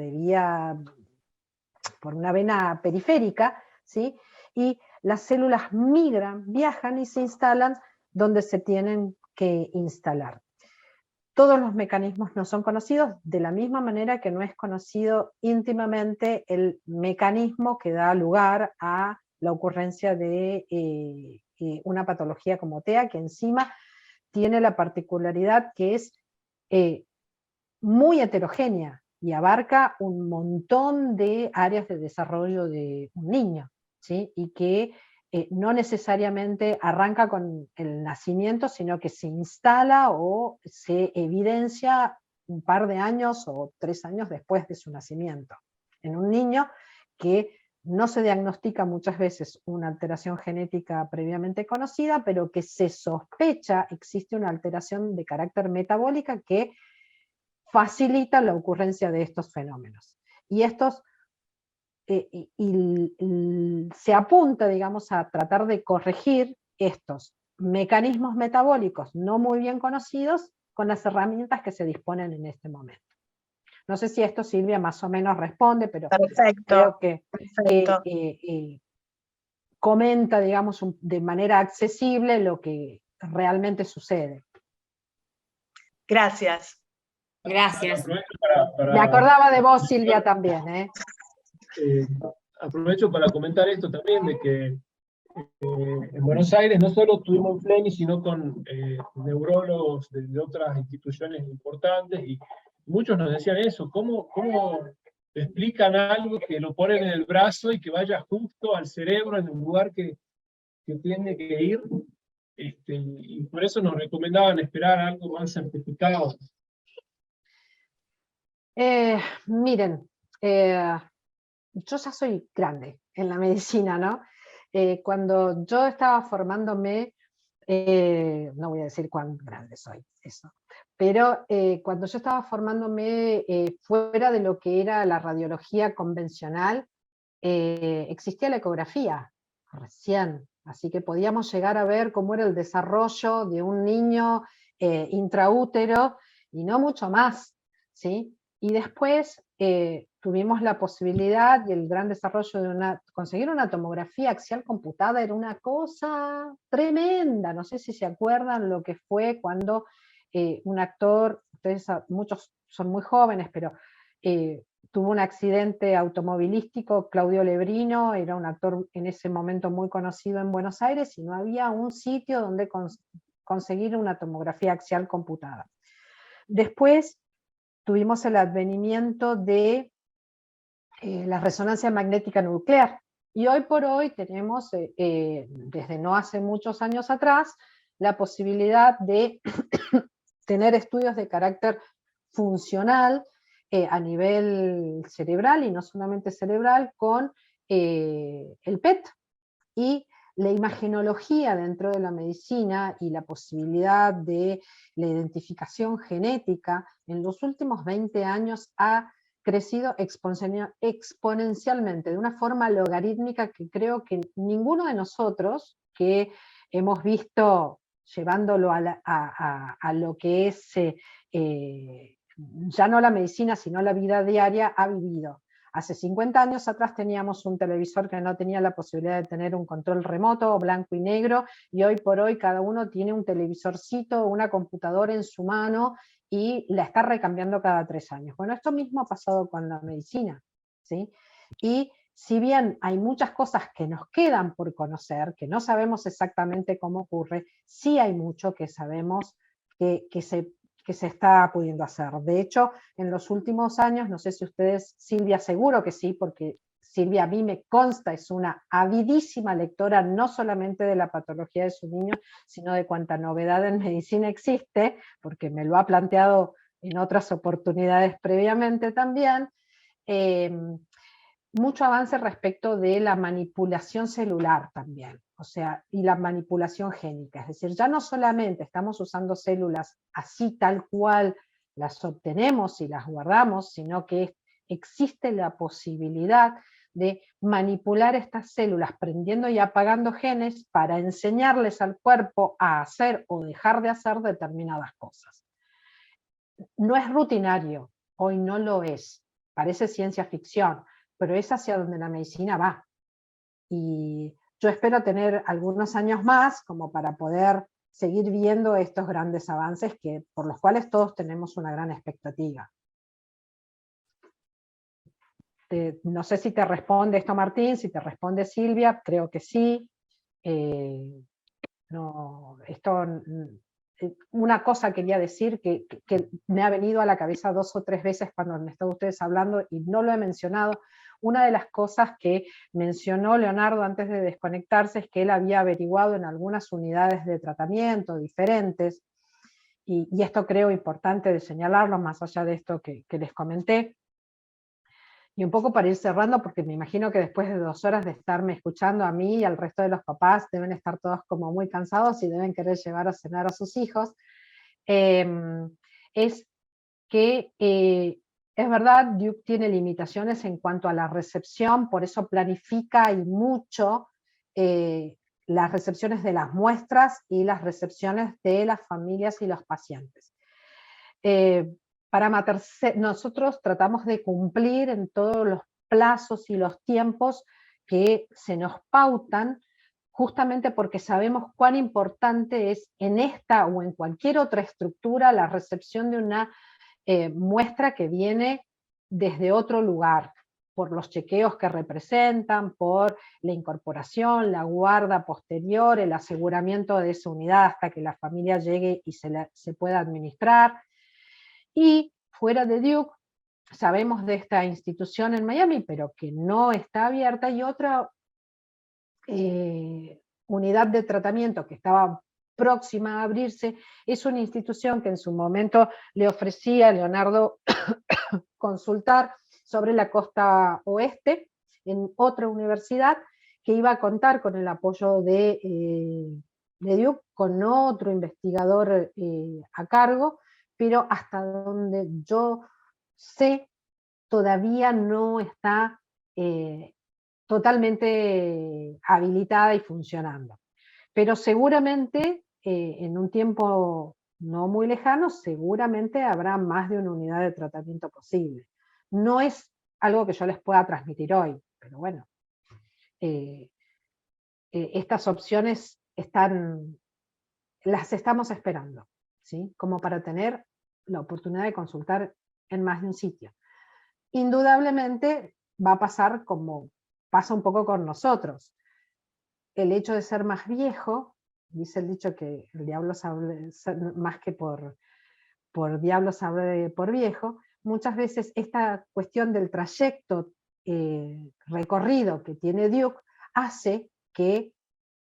por una vena periférica, ¿sí? Y las células migran, viajan y se instalan donde se tienen que instalar. Todos los mecanismos no son conocidos, de la misma manera que no es conocido íntimamente el mecanismo que da lugar a la ocurrencia de una patología como TEA, que encima tiene la particularidad que es muy heterogénea y abarca un montón de áreas de desarrollo de un niño, ¿sí? Y que no necesariamente arranca con el nacimiento, sino que se instala o se evidencia un par de años o 3 años después de su nacimiento. En un niño que no se diagnostica muchas veces una alteración genética previamente conocida, pero que se sospecha existe una alteración de carácter metabólica que facilita la ocurrencia de estos fenómenos. Y estos se apunta, digamos, a tratar de corregir estos mecanismos metabólicos no muy bien conocidos con las herramientas que se disponen en este momento. No sé si esto, Silvia, más o menos responde, pero perfecto, creo que perfecto. comenta, digamos, de manera accesible lo que realmente sucede. Gracias. Gracias. Me acordaba de vos, Silvia, también, ¿eh? Aprovecho para comentar esto también, de que en Buenos Aires no solo tuvimos FLENI, sino con neurólogos de otras instituciones importantes, y muchos nos decían eso, ¿cómo explican algo que lo ponen en el brazo y que vaya justo al cerebro en el lugar que tiene que ir? Y por eso nos recomendaban esperar algo más certificado. Miren, yo ya soy grande en la medicina, ¿no? Cuando yo estaba formándome, no voy a decir cuán grande soy, eso, pero cuando yo estaba formándome fuera de lo que era la radiología convencional, existía la ecografía recién, así que podíamos llegar a ver cómo era el desarrollo de un niño intraútero y no mucho más, ¿sí? Y después tuvimos la posibilidad y el gran desarrollo de conseguir una tomografía axial computada. Era una cosa tremenda. No sé si se acuerdan lo que fue cuando un actor, ustedes muchos son muy jóvenes, pero tuvo un accidente automovilístico. Claudio Lebrino era un actor en ese momento muy conocido en Buenos Aires, y no había un sitio donde conseguir una tomografía axial computada. Después tuvimos el advenimiento de la resonancia magnética nuclear, y hoy por hoy tenemos, desde no hace muchos años atrás, la posibilidad de tener estudios de carácter funcional a nivel cerebral, y no solamente cerebral, con el PET. Y la imagenología dentro de la medicina y la posibilidad de la identificación genética en los últimos 20 años ha crecido exponencialmente, de una forma logarítmica que creo que ninguno de nosotros que hemos visto, llevándolo a lo que es ya no la medicina, sino la vida diaria, ha vivido. Hace 50 años atrás teníamos un televisor que no tenía la posibilidad de tener un control remoto, blanco y negro, y hoy por hoy cada uno tiene un televisorcito, una computadora en su mano, y la está recambiando cada 3 años. Bueno, esto mismo ha pasado con la medicina, ¿sí? Y si bien hay muchas cosas que nos quedan por conocer, que no sabemos exactamente cómo ocurre, sí hay mucho que sabemos que se está pudiendo hacer. De hecho, en los últimos años, no sé si ustedes, Silvia seguro que sí, porque Silvia a mí me consta, es una avidísima lectora, no solamente de la patología de su niño, sino de cuánta novedad en medicina existe, porque me lo ha planteado en otras oportunidades previamente también. Mucho avance respecto de la manipulación celular también, o sea, y la manipulación génica. Es decir, ya no solamente estamos usando células así tal cual las obtenemos y las guardamos, sino que existe la posibilidad de manipular estas células prendiendo y apagando genes para enseñarles al cuerpo a hacer o dejar de hacer determinadas cosas. No es rutinario, hoy no lo es, parece ciencia ficción, pero es hacia donde la medicina va. Y yo espero tener algunos años más como para poder seguir viendo estos grandes avances por los cuales todos tenemos una gran expectativa. No sé si te responde esto Martín, si te responde Silvia, creo que sí. Una cosa quería decir que me ha venido a la cabeza 2 o 3 veces cuando me están ustedes hablando y no lo he mencionado. Una de las cosas que mencionó Leonardo antes de desconectarse es que él había averiguado en algunas unidades de tratamiento diferentes, y esto creo importante de señalarlo, más allá de esto que les comenté. Y un poco para ir cerrando, porque me imagino que después de 2 horas de estarme escuchando a mí y al resto de los papás, deben estar todos como muy cansados y deben querer llevar a cenar a sus hijos, es que es verdad, Duke tiene limitaciones en cuanto a la recepción, por eso planifica y mucho las recepciones de las muestras y las recepciones de las familias y los pacientes. Para Matercell, nosotros tratamos de cumplir en todos los plazos y los tiempos que se nos pautan, justamente porque sabemos cuán importante es en esta o en cualquier otra estructura la recepción de una muestra que viene desde otro lugar, por los chequeos que representan, por la incorporación, la guarda posterior, el aseguramiento de esa unidad hasta que la familia llegue y se pueda administrar. Y fuera de Duke, sabemos de esta institución en Miami, pero que no está abierta, y otra unidad de tratamiento que estaba próxima a abrirse, es una institución que en su momento le ofrecía a Leonardo consultar sobre la costa oeste, en otra universidad, que iba a contar con el apoyo de Duke, con otro investigador a cargo, pero hasta donde yo sé, todavía no está totalmente habilitada y funcionando. Pero seguramente en un tiempo no muy lejano, seguramente habrá más de una unidad de tratamiento posible. No es algo que yo les pueda transmitir hoy, pero bueno, estas opciones las estamos esperando, ¿sí? Como para tener la oportunidad de consultar en más de un sitio. Indudablemente va a pasar como pasa un poco con nosotros. El hecho de ser más viejo, dice el dicho que el diablo sabe más que por diablo sabe por viejo, muchas veces esta cuestión del trayecto recorrido que tiene Duke hace que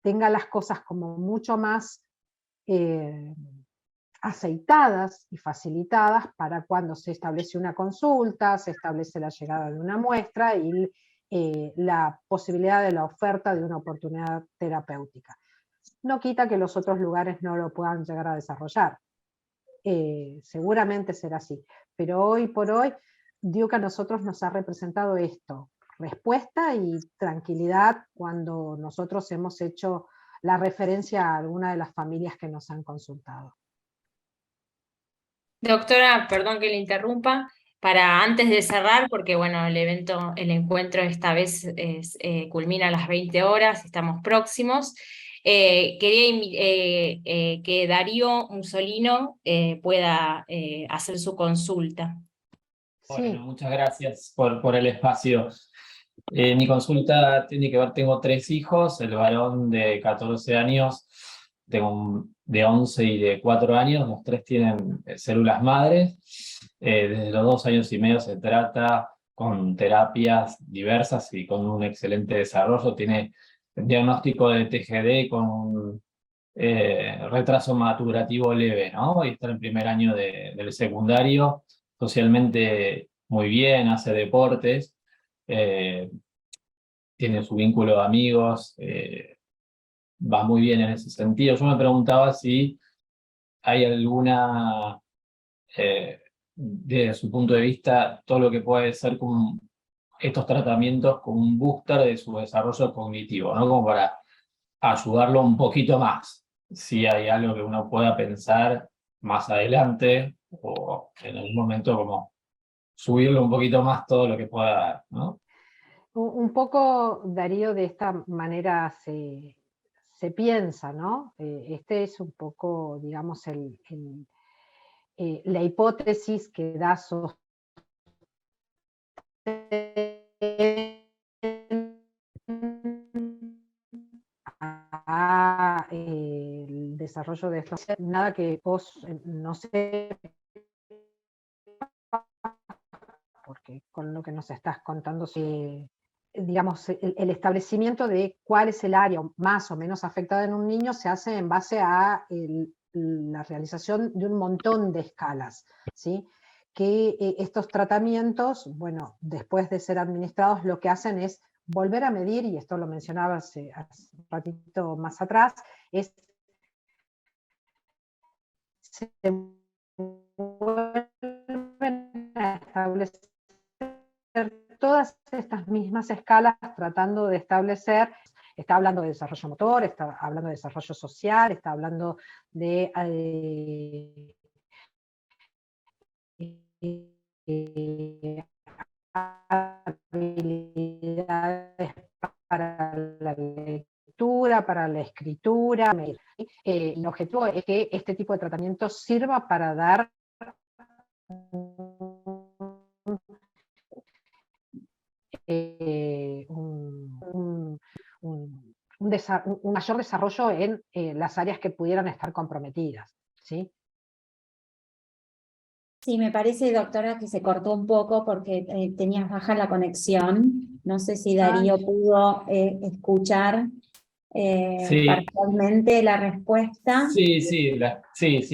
tenga las cosas como mucho más aceitadas y facilitadas para cuando se establece una consulta, se establece la llegada de una muestra y la posibilidad de la oferta de una oportunidad terapéutica. No quita que los otros lugares no lo puedan llegar a desarrollar. Seguramente será así, pero hoy por hoy Duke a nosotros nos ha representado esto, respuesta y tranquilidad cuando nosotros hemos hecho la referencia a alguna de las familias que nos han consultado. Doctora, perdón que le interrumpa, para antes de cerrar, porque bueno, el encuentro esta vez culmina a las 20 horas, estamos próximos. Quería que Darío Musolino pueda hacer su consulta. Bueno, muchas gracias por el espacio. Mi consulta tiene que ver, tengo 3 hijos, el varón de 14 años, tengo de 11 y de 4 años, los 3 tienen células madres. Desde los 2 años y medio se trata con terapias diversas y con un excelente desarrollo. Tiene diagnóstico de TGD con retraso madurativo leve, ¿no? Y está en el primer año del secundario, socialmente muy bien, hace deportes, tiene su vínculo de amigos, va muy bien en ese sentido. Yo me preguntaba si hay alguna, desde su punto de vista, todo lo que puede ser como estos tratamientos como un booster de su desarrollo cognitivo, ¿no? Como para ayudarlo un poquito más. Si hay algo que uno pueda pensar más adelante o en algún momento como subirlo un poquito más todo lo que pueda dar, ¿no? Un poco, Darío, de esta manera se piensa, ¿no? Este es un poco, digamos, la hipótesis que da el desarrollo de esto. Nada que vos no sé, porque con lo que nos estás contando, digamos, el establecimiento de cuál es el área más o menos afectada en un niño se hace en base a la realización de un montón de escalas, ¿sí? Que estos tratamientos, bueno, después de ser administrados, lo que hacen es volver a medir, y esto lo mencionaba hace un ratito más atrás, es se vuelven a establecer todas estas mismas escalas tratando de establecer, está hablando de desarrollo motor, está hablando de desarrollo social, está hablando de habilidades para la lectura, para la escritura. El objetivo es que este tipo de tratamiento sirva para dar un mayor desarrollo en las áreas que pudieran estar comprometidas, ¿sí? Sí, me parece, doctora, que se cortó un poco porque tenías baja la conexión. No sé si Darío pudo escuchar Sí. parcialmente la respuesta. Sí,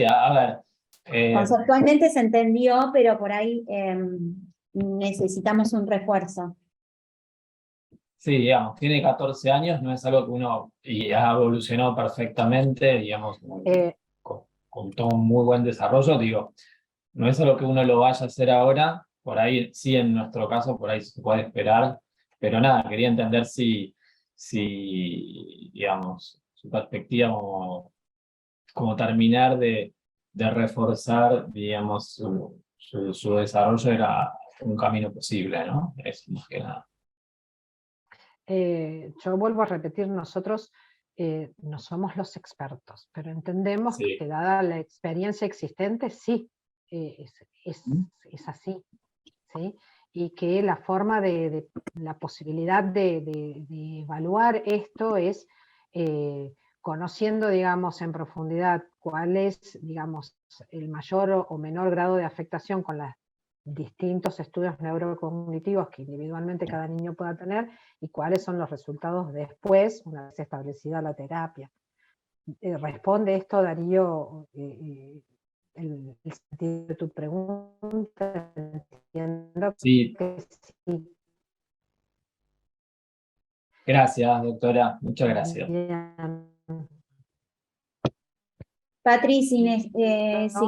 a ver. Conceptualmente se entendió, pero por ahí necesitamos un refuerzo. Sí, digamos, tiene 14 años, no es algo que uno y ha evolucionado perfectamente, digamos, con todo un muy buen desarrollo, digo, no es algo que uno lo vaya a hacer ahora, por ahí sí, en nuestro caso, por ahí se puede esperar, pero nada, quería entender si digamos, su perspectiva como terminar de de reforzar, digamos, su desarrollo era un camino posible, ¿no? Es más que nada. Yo vuelvo a repetir, nosotros no somos los expertos, pero entendemos Sí. que dada la experiencia existente, sí, es así, ¿sí? Y que la forma la posibilidad de evaluar esto es conociendo, digamos, en profundidad cuál es, digamos, el mayor o menor grado de afectación con los distintos estudios neurocognitivos que individualmente cada niño pueda tener, y cuáles son los resultados después, una vez establecida la terapia. ¿Responde esto, Darío, el sentido de tu pregunta? Entiendo Sí. que sí. Gracias, doctora. Muchas gracias. Bien. Patri, si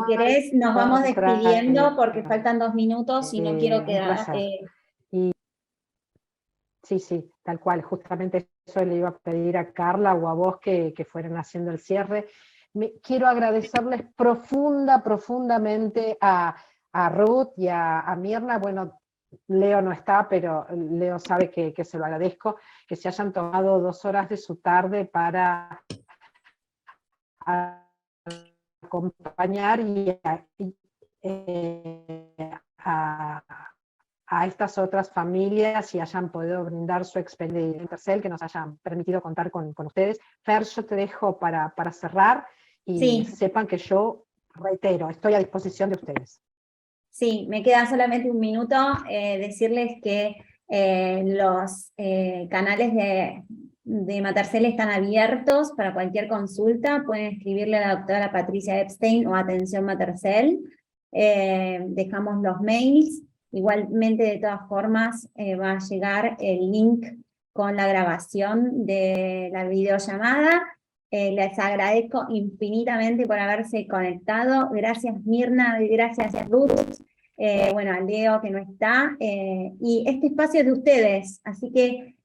querés, nos vamos despidiendo porque faltan 2 minutos y no quiero Un quedar... placer. Sí, tal cual, justamente eso le iba a pedir a Carla o a vos que fueran haciendo el cierre. Quiero agradecerles profundamente a Ruth y a Mirna. Bueno, Leo no está, pero Leo sabe que se lo agradezco, que se hayan tomado 2 horas de su tarde para acompañar a estas otras familias y hayan podido brindar su experiencia en Intercel, que nos hayan permitido contar con ustedes. Fer, yo te dejo para cerrar y Sí. sepan que yo, reitero, estoy a disposición de ustedes. Sí, me queda solamente un minuto, decirles que los canales de Matercel están abiertos para cualquier consulta, pueden escribirle a la doctora Patricia Epstein o Atención Matercel, dejamos los mails, igualmente de todas formas va a llegar el link con la grabación de la videollamada. Les agradezco infinitamente por haberse conectado. Gracias Mirna, gracias Ruth, bueno, a Leo que no está, y este espacio es de ustedes, así que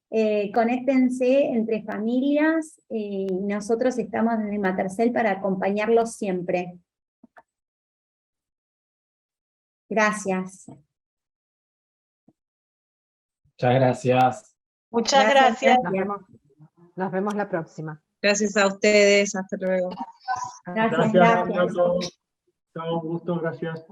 conéctense entre familias y nosotros estamos desde Matercel para acompañarlos siempre. Gracias. Muchas gracias. Muchas gracias. Nos vemos la próxima. Gracias a ustedes, hasta luego. Gracias. Fernando. Chao, un gusto, gracias.